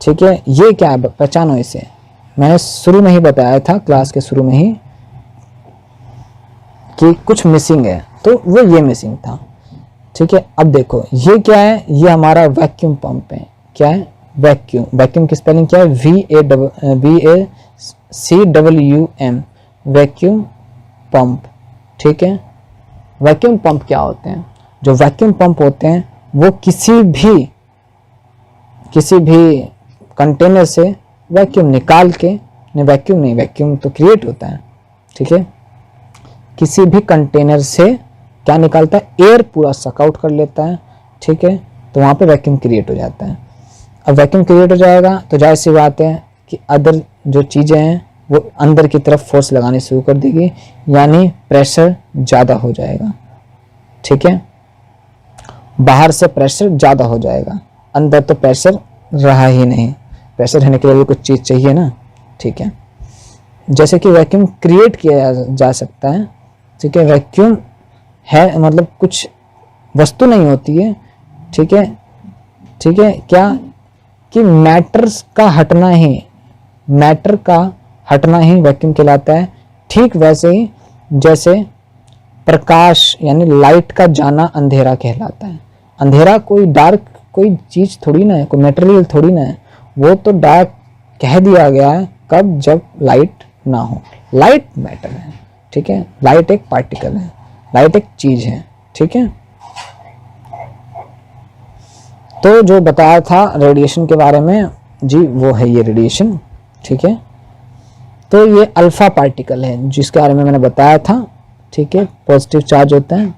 ठीक है। ये क्या है? पहचानो इसे। मैंने शुरू में ही बताया था, क्लास के शुरू में ही, कि कुछ मिसिंग है, तो वो ये मिसिंग था, ठीक है। अब देखो ये क्या है? ये हमारा वैक्यूम पंप है। क्या है? वैक्यूम की स्पेलिंग क्या है? VACWM, वैक्यूम पंप, ठीक है। वैक्यूम पंप क्या होते हैं? जो वैक्यूम पंप होते हैं वो किसी भी कंटेनर से वैक्यूम निकाल के, वैक्यूम तो क्रिएट होता है, ठीक है। किसी भी कंटेनर से क्या निकालता है? एयर पूरा सक आउट कर लेता है, ठीक है। तो वहाँ पे वैक्यूम क्रिएट हो जाता है। अब वैक्यूम क्रिएट हो जाएगा तो जाहिर सी बात है कि अदर जो चीज़ें हैं वो अंदर की तरफ फोर्स लगानी शुरू कर देगी, यानी प्रेशर ज़्यादा हो जाएगा, ठीक है। बाहर से प्रेशर ज़्यादा हो जाएगा, अंदर तो प्रेशर रहा ही नहीं। प्रेशर रहने के लिए भी कुछ चीज़ चाहिए ना, ठीक है। जैसे कि वैक्यूम क्रिएट किया जा सकता है, ठीक है। वैक्यूम है मतलब कुछ वस्तु नहीं होती है, ठीक है, ठीक है। क्या कि मैटर का हटना ही वैक्यूम कहलाता है। ठीक वैसे ही जैसे प्रकाश यानी लाइट का जाना अंधेरा कहलाता है। अंधेरा कोई डार्क कोई चीज थोड़ी ना है, कोई मटेरियल थोड़ी ना है, वो तो डार्क कह दिया गया है कब? जब लाइट ना हो। लाइट मैटर है, ठीक है। लाइट एक पार्टिकल है, लाइट एक चीज है, ठीक है। तो जो बताया था रेडिएशन के बारे में जी, वो है ये रेडिएशन, ठीक है। तो ये अल्फा पार्टिकल है जिसके बारे में मैंने बताया था, ठीक है। पॉजिटिव चार्ज होता है,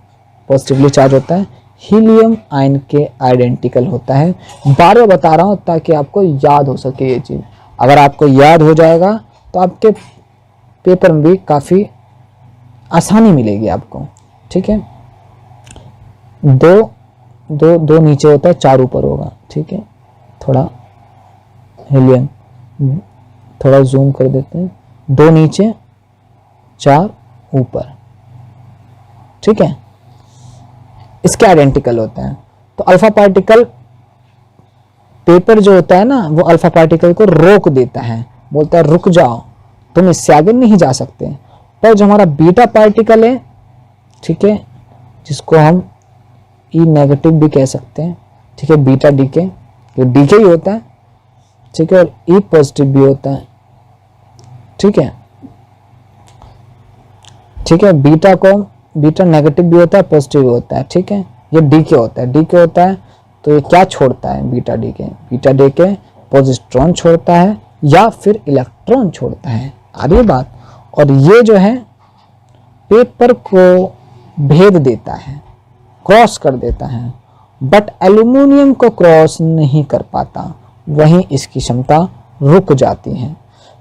पॉजिटिवली चार्ज होता है, हीलियम आयन के आइडेंटिकल होता है। बार बार बता रहा हूँ ताकि आपको याद हो सके ये चीज़। अगर आपको याद हो जाएगा तो आपके पेपर में भी काफ़ी आसानी मिलेगी आपको, ठीक है। दो नीचे होता है, 4 ऊपर होगा, ठीक है। थोड़ा हीलियम थोड़ा जूम कर देते हैं, 2 नीचे 4 ऊपर, ठीक है। इसके आइडेंटिकल होते हैं। तो अल्फा पार्टिकल पेपर जो होता है ना, वो अल्फा पार्टिकल को रोक देता है, बोलता है रुक जाओ, तुम इससे आगे नहीं जा सकते। पर जो हमारा बीटा पार्टिकल है, ठीक है, जिसको हम ई नेगेटिव भी कह सकते हैं, ठीक है, बीटा डीके, ये डीके ही होता है, ठीक है, और ई पॉजिटिव भी होता है, ठीक है, ठीक है। बीटा नेगेटिव भी होता है, पॉजिटिव भी होता है, ठीक है। ये डीके होता है, डीके होता है तो ये क्या छोड़ता है? बीटा डीके पॉजिट्रॉन छोड़ता है या फिर इलेक्ट्रॉन छोड़ता है, आ रही बात। और ये जो है पेपर को भेद देता है, क्रॉस कर देता है, बट एल्यूमिनियम को क्रॉस नहीं कर पाता, वहीं इसकी क्षमता रुक जाती है।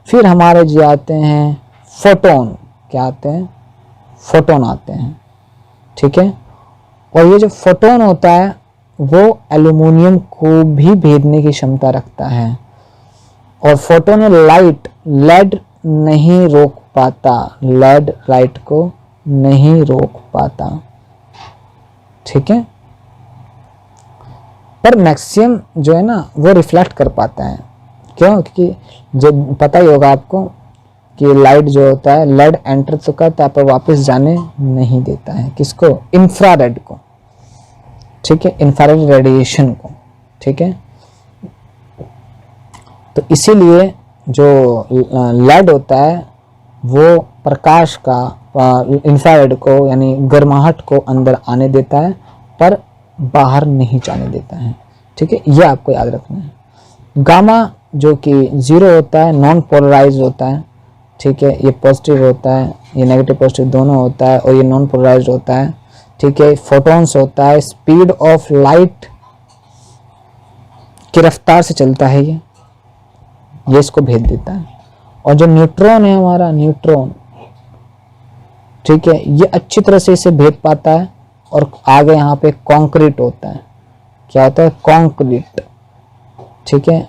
फिर हमारे जो आते हैं फोटोन, क्या आते हैं, फोटोन आते हैं, ठीक है। और ये जो फोटोन होता है वो एल्यूमिनियम को भी भेदने की क्षमता रखता है, और फोटोन लाइट लेड नहीं रोक पाता, लेड लाइट को नहीं रोक पाता, ठीक है। पर मैक्सिमम जो है ना वो रिफ्लेक्ट कर पाता है, क्यों, क्योंकि जब पता ही होगा आपको कि लाइट जो होता है लेड एंटर तो करता है पर वापस जाने नहीं देता है, किसको, इंफ्रारेड को, ठीक है, इंफ्रारेड रेडिएशन को, ठीक है। तो इसीलिए जो लेड होता है वो प्रकाश का इंफ्रारेड को यानी गर्माहट को अंदर आने देता है पर बाहर नहीं जाने देता है, ठीक है। ये आपको याद रखना है। गामा जो कि 0 होता है, नॉन पोलराइज होता है, ठीक है, ये पॉजिटिव होता है, ये नेगेटिव पॉजिटिव दोनों होता है, और ये नॉन पोलराइज होता है, ठीक है। फोटॉन्स होता है, स्पीड ऑफ लाइट की रफ्तार से चलता है ये इसको भेद देता है। और जो न्यूट्रॉन है हमारा, न्यूट्रॉन, ठीक है, ये अच्छी तरह से इसे भेद पाता है। और आगे यहाँ पे कंक्रीट होता है, क्या होता है, कंक्रीट, ठीक है,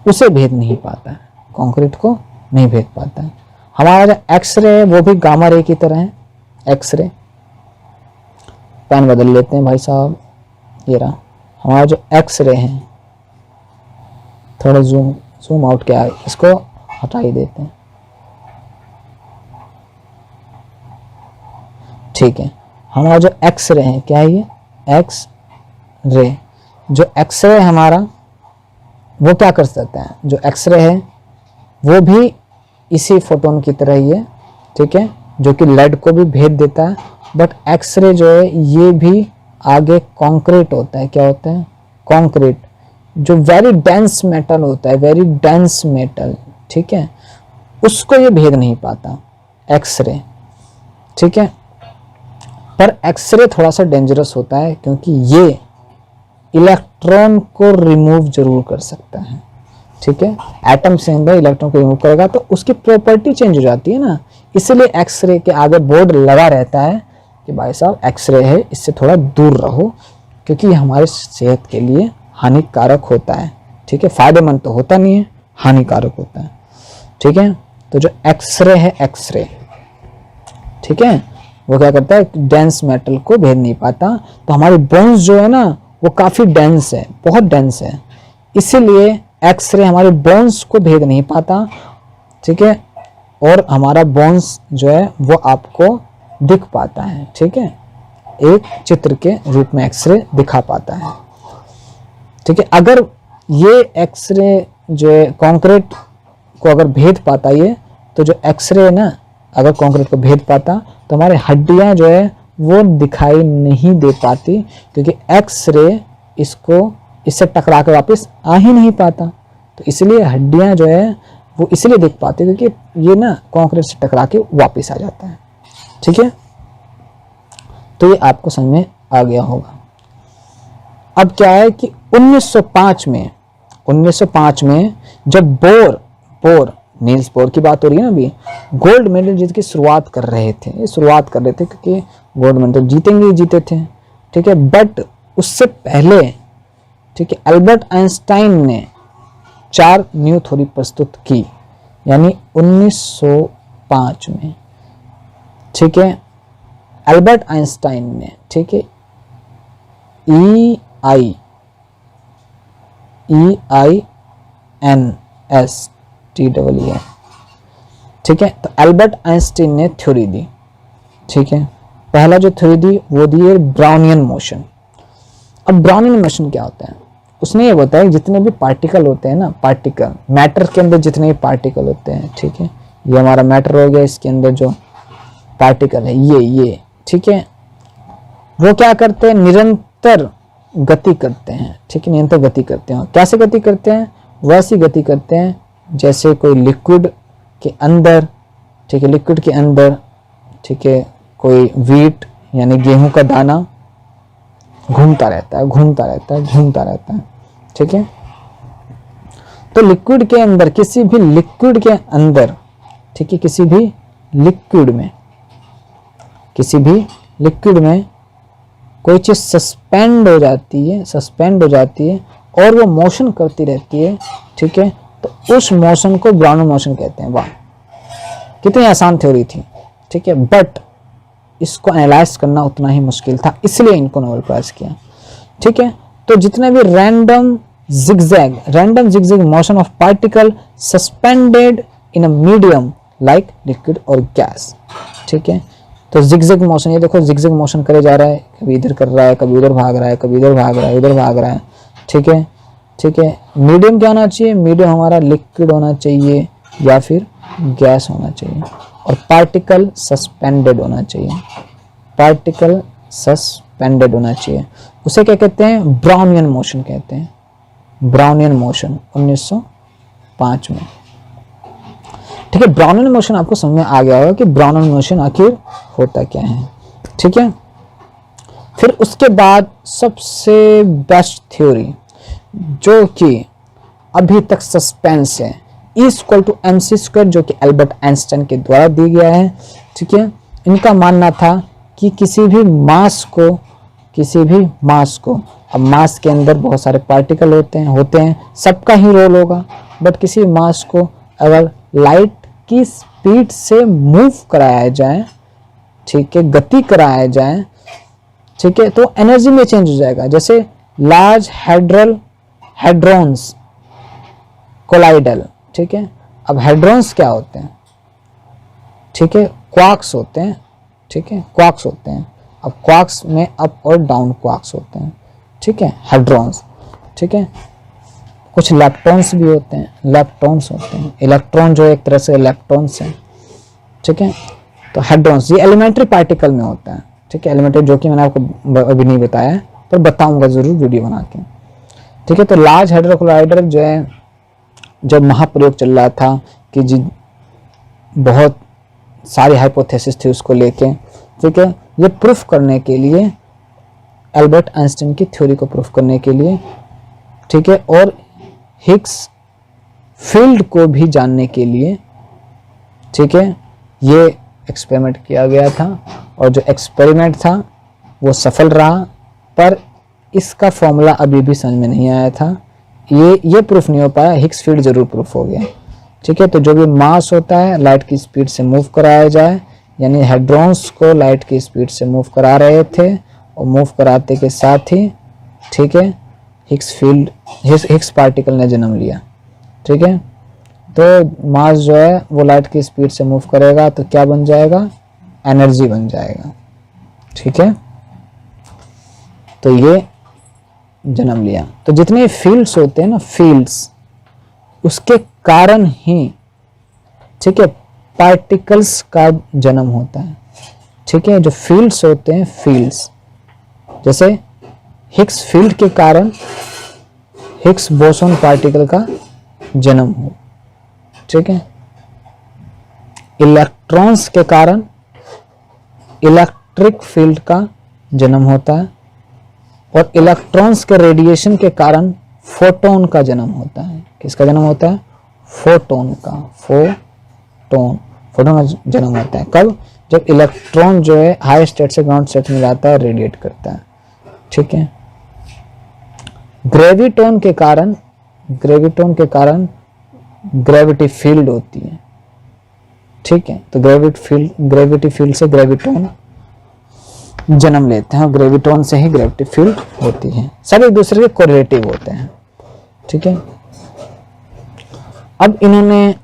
उसे भेद नहीं पाता है, कंक्रीट को नहीं भेद पाता है। हमारा जो एक्सरे है वो भी गामा रे की तरह है, एक्सरे, पेन बदल लेते हैं भाई साहब, ये रहा हमारा जो एक्सरे है, थोड़ा जूम आउट किया है, इसको हटा ही देते हैं, ठीक है। हमारा जो एक्सरे है, क्या है ये, एक्स रे, जो एक्सरे हमारा वो क्या कर सकता है, जो एक्सरे है वो भी इसी फोटोन की तरह ही है, ठीक है, जो कि लेड को भी भेद देता है। बट एक्सरे जो है ये भी आगे कॉन्क्रीट होता है, क्या होता है, कॉन्क्रीट, जो वेरी डेंस मेटल होता है, वेरी डेंस मेटल, ठीक है, उसको ये भेद नहीं पाता एक्सरे, ठीक है। पर एक्सरे थोड़ा सा डेंजरस होता है क्योंकि ये इलेक्ट्रॉन को रिमूव जरूर कर सकता है, ठीक है। एटम से अंदर इलेक्ट्रॉन को रिमूव करेगा तो उसकी प्रॉपर्टी चेंज हो जाती है ना, इसलिए एक्सरे के आगे बोर्ड लगा रहता है कि भाई साहब एक्सरे है, इससे थोड़ा दूर रहो, क्योंकि ये हमारे सेहत के लिए हानिकारक होता है, ठीक है। फायदेमंद तो होता नहीं है, हानिकारक होता है, ठीक है। तो जो एक्सरे है, एक्सरे, ठीक है, वो क्या करता है, डेंस मेटल को भेद नहीं पाता। तो हमारी बोन्स जो है ना वो काफ़ी डेंस है, बहुत डेंस है, इसीलिए एक्सरे हमारे बोन्स को भेद नहीं पाता, ठीक है। और हमारा बोन्स जो है वो आपको दिख पाता है, ठीक है, एक चित्र के रूप में एक्सरे दिखा पाता है, ठीक है। अगर ये एक्सरे जो है कंक्रीट को अगर भेद पाता ये, तो जो एक्सरे है ना अगर कंक्रीट को भेद पाता तो हमारे हड्डियां जो है वो दिखाई नहीं दे पाती, क्योंकि एक्सरे इससे टकरा के वापस आ ही नहीं पाता। तो इसलिए हड्डियां जो है वो इसलिए दिख पाती है क्योंकि ये ना कंक्रीट से टकरा के वापस आ जाता है, ठीक है। तो ये आपको समझ में आ गया होगा। अब क्या है कि 1905 में जब बोर नील्स बोर की बात हो रही है ना, अभी गोल्ड मेडल जीत की शुरुआत कर रहे थे क्योंकि गोल्ड मेडल जीतेंगे ही जीते थे, ठीक है। बट उससे पहले, ठीक है, अल्बर्ट आइंस्टाइन ने 4 न्यू थ्योरी प्रस्तुत की, यानी 1905 में, ठीक है। अल्बर्ट आइंस्टाइन ने, ठीक है, EINSTEE, ठीक है। तो अल्बर्ट आइंस्टीन ने थ्योरी दी, ठीक है। पहला जो थ्योरी दी वो दी है ब्राउनियन मोशन। अब ब्राउनियन मोशन क्या होता है, उसने ये बताया जितने भी पार्टिकल होते हैं ना, पार्टिकल मैटर के अंदर जितने भी पार्टिकल होते हैं, ठीक है, ये हमारा मैटर हो गया, इसके अंदर जो पार्टिकल है ये, ठीक है, वो क्या करते हैं, निरंतर गति करते हैं, ठीक है, निरंतर गति करते हैं। कैसे गति करते हैं, वैसी गति करते हैं जैसे कोई लिक्विड के अंदर, ठीक है, लिक्विड के अंदर, ठीक है, कोई व्हीट यानी गेहूं का दाना घूमता रहता है, ठीक है। तो लिक्विड के अंदर, किसी भी लिक्विड के अंदर, ठीक है, किसी भी लिक्विड में, किसी भी लिक्विड में कोई चीज सस्पेंड हो जाती है और वो मोशन करती रहती है, ठीक है, तो उस मोशन को ब्राउनर मोशन कहते हैं। वाह, कितनी आसान थ्योरी थी, ठीक है, बट इसको एनालाइज करना उतना ही मुश्किल था, इसलिए इनको नोबेल प्राइज किया, ठीक है। तो जितने भी random zigzag motion of particle suspended in a medium like liquid और गैस, ठीक है। तो जिगजैग मोशन, ये देखो जिगजैग मोशन करे जा रहा है, कभी इधर कर रहा है, कभी उधर भाग रहा है, कभी इधर भाग रहा है, उधर भाग रहा है, ठीक है, ठीक है। मीडियम क्या होना चाहिए? मीडियम हमारा लिक्विड होना चाहिए या फिर गैस होना चाहिए, और पार्टिकल सस्पेंडेड होना चाहिए, पार्टिकल सस्पेंडेड होना चाहिए। उसे क्या कहते हैं? ब्राउनियन मोशन कहते हैं, ब्राउनियन मोशन 1905 में, ठीक है। ब्राउनियन मोशन आपको समझ में आ गया होगा कि ब्राउनियन मोशन आखिर होता क्या है, ठीक है। फिर उसके बाद सबसे बेस्ट थ्योरी जो कि अभी तक सस्पेंस है, E=mc², जो कि एल्बर्ट आइंस्टाइन के द्वारा दिया गया है, ठीक है। इनका मानना था कि किसी भी मास को, अब मास के अंदर बहुत सारे पार्टिकल होते हैं, सबका ही रोल होगा, बट किसी मास को अगर लाइट की स्पीड से मूव कराया जाए, ठीक है, गति कराया जाए, ठीक है, तो एनर्जी में चेंज हो जाएगा। जैसे लार्ज हेड्रॉन्स कोलाइडल, ठीक है। अब हेड्रॉन्स क्या होते हैं? ठीक है, क्वार्क्स होते हैं, ठीक है, क्वार्क्स होते हैं। अब क्वार्क्स में अप और डाउन क्वार्क्स होते हैं, ठीक है, हेड्रॉन्स, ठीक है। कुछ लेप्टॉन्स भी होते हैं, लेप्टॉन्स होते हैं। इलेक्ट्रॉन जो एक तरह से इलेक्ट्रॉन्स हैं, ठीक है। तो हेड्रॉन्स ये एलिमेंट्री पार्टिकल में होता है, ठीक है, एलिमेंट्री, जो कि मैंने आपको अभी नहीं बताया है, पर बताऊंगा जरूर वीडियो बना के, ठीक है। तो लार्ज हेड्रॉन कोलाइडर जो है, जब महाप्रयोग चल रहा था कि जी बहुत सारी हाइपोथेसिस थी उसको लेके, ठीक है, ये प्रूफ करने के लिए, एल्बर्ट आइंस्टाइन की थ्योरी को प्रूफ करने के लिए, ठीक है, और हिग्स फील्ड को भी जानने के लिए, ठीक है, ये एक्सपेरिमेंट किया गया था। और जो एक्सपेरिमेंट था वो सफल रहा, पर इसका फॉर्मूला अभी भी समझ में नहीं आया था, ये प्रूफ नहीं हो पाया। हिग्स फील्ड जरूर प्रूफ हो गया, ठीक है। तो जो भी मास होता है लाइट की स्पीड से मूव कराया जाए, यानी हेड्रॉन्स को लाइट की स्पीड से मूव करा रहे थे, और मूव कराते के साथ ही, ठीक है, हिग्स पार्टिकल ने जन्म लिया, ठीक है। तो मास जो है वो लाइट की स्पीड से मूव करेगा तो क्या बन जाएगा? एनर्जी बन जाएगा, ठीक है। तो ये जन्म लिया। तो जितने फील्ड्स होते हैं ना, फील्ड्स, उसके कारण ही, ठीक है, पार्टिकल्स का जन्म होता है, ठीक है। जो फील्ड्स होते हैं, फील्ड्स, जैसे हिग्स फील्ड के कारण हिग्स बोसॉन पार्टिकल का जन्म हो, ठीक है। इलेक्ट्रॉन्स के कारण इलेक्ट्रिक फील्ड का जन्म होता है, और इलेक्ट्रॉन्स के रेडिएशन के कारण फोटोन का जन्म होता है। किसका जन्म होता है? फोटोन का, फोटोन का जन्म होता है। कब? जब इलेक्ट्रॉन जो है हाई स्टेट से ग्राउंड स्टेट में जाता है, रेडिएट करता है, ठीक है। ग्रेविटोन के कारण ग्रेविटी फील्ड होती है, ठीक है। तो ग्रेविटी फील्ड से ग्रेविटोन जन्म लेते हैं, और ग्रेविटोन से ही ग्रेविटी फील्ड होती है। सब एक दूसरे के कोरिलेटिव होते हैं, ठीक है। अब इन्होंने,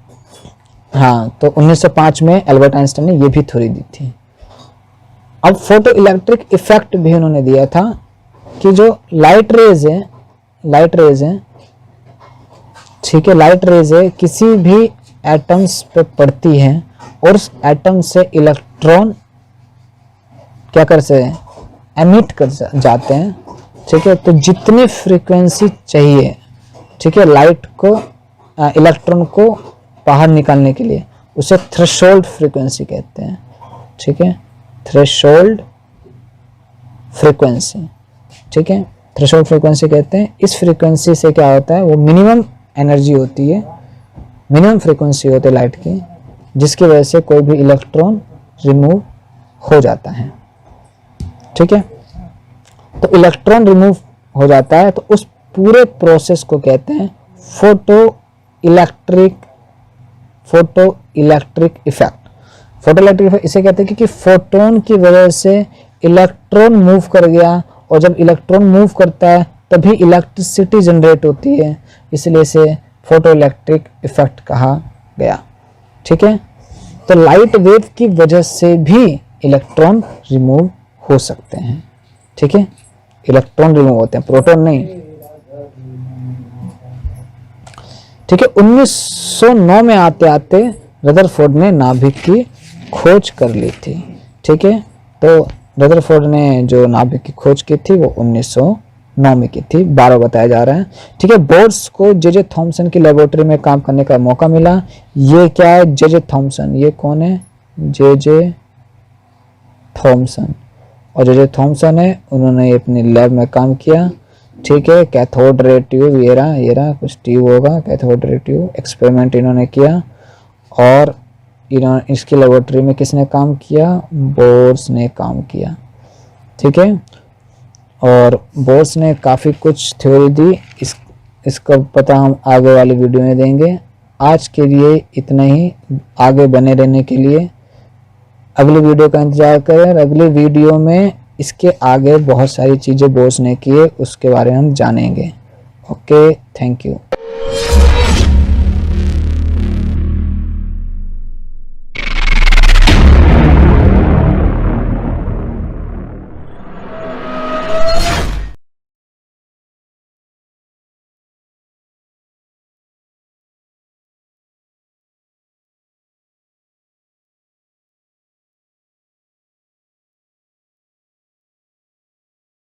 हाँ, तो 1905 में एल्बर्ट आइंस्टाइन ने ये भी थ्योरी दी थी। अब फोटो इलेक्ट्रिक इफेक्ट भी उन्होंने दिया था कि जो लाइट रेज है, ठीक है, लाइट रेज है, किसी भी एटम्स पे पड़ती है, और उस एटम से इलेक्ट्रॉन क्या कर सकते हैं? एमिट कर जाते हैं, ठीक है। तो जितनी फ्रीक्वेंसी चाहिए, ठीक है, लाइट को, इलेक्ट्रॉन को बाहर निकालने के लिए, उसे थ्रेशोल्ड फ्रीक्वेंसी कहते हैं, ठीक है, थ्रेशोल्ड फ्रीक्वेंसी, ठीक है, थ्रेशोल्ड फ्रीक्वेंसी कहते हैं। इस फ्रीक्वेंसी से क्या होता है? वो मिनिमम एनर्जी होती है, मिनिमम फ्रीक्वेंसी होती है लाइट की, जिसकी वजह से कोई भी इलेक्ट्रॉन रिमूव हो जाता है। ठीक है, तो इलेक्ट्रॉन रिमूव हो जाता है तो उस पूरे प्रोसेस को कहते हैं photo electric effect. Photo electric effect इसे कहते हैं कि फोटोन की वजह से इलेक्ट्रॉन मूव कर गया, और जब इलेक्ट्रॉन मूव करता है तभी इलेक्ट्रिसिटी जनरेट होती है, इसलिए इसे फोटो इलेक्ट्रिक इफेक्ट कहा गया। ठीक है, तो लाइट वेव की वजह से भी इलेक्ट्रॉन रिमूव हो सकते हैं। ठीक है, इलेक्ट्रॉन रिमूव होते हैं, प्रोटॉन नहीं। ठीक है, 1909 में आते आते रदरफोर्ड ने नाभिक की खोज कर ली थी। ठीक है, तो रदरफोर्ड ने जो नाभिक की खोज की थी वो 1909 में की थी, 12 बताया जा रहा है। ठीक है, बोर्स को जे थॉमसन की लेबोरेटरी में काम करने का मौका मिला। ये क्या है, जे थॉमसन, ये कौन है, जे थॉमसन, और जे थॉमसन है, उन्होंने अपनी लैब में काम किया। ठीक है, कैथोड रे ट्यूब, ये रहा कुछ ट्यूब होगा, कैथोड रे ट्यूब एक्सपेरिमेंट इन्होंने किया। और इन्होंने इसकी लेबोरेटरी में किसने काम किया, बोर्स ने काम किया। ठीक है, और बोर्स ने काफ़ी कुछ थ्योरी दी, इसका पता हम आगे वाली वीडियो में देंगे। आज के लिए इतना ही, आगे बने रहने के लिए अगली वीडियो का इंतज़ार करें। अगली वीडियो में इसके आगे बहुत सारी चीज़ें बोर्स ने किए, उसके बारे में हम जानेंगे। Okay, thank you.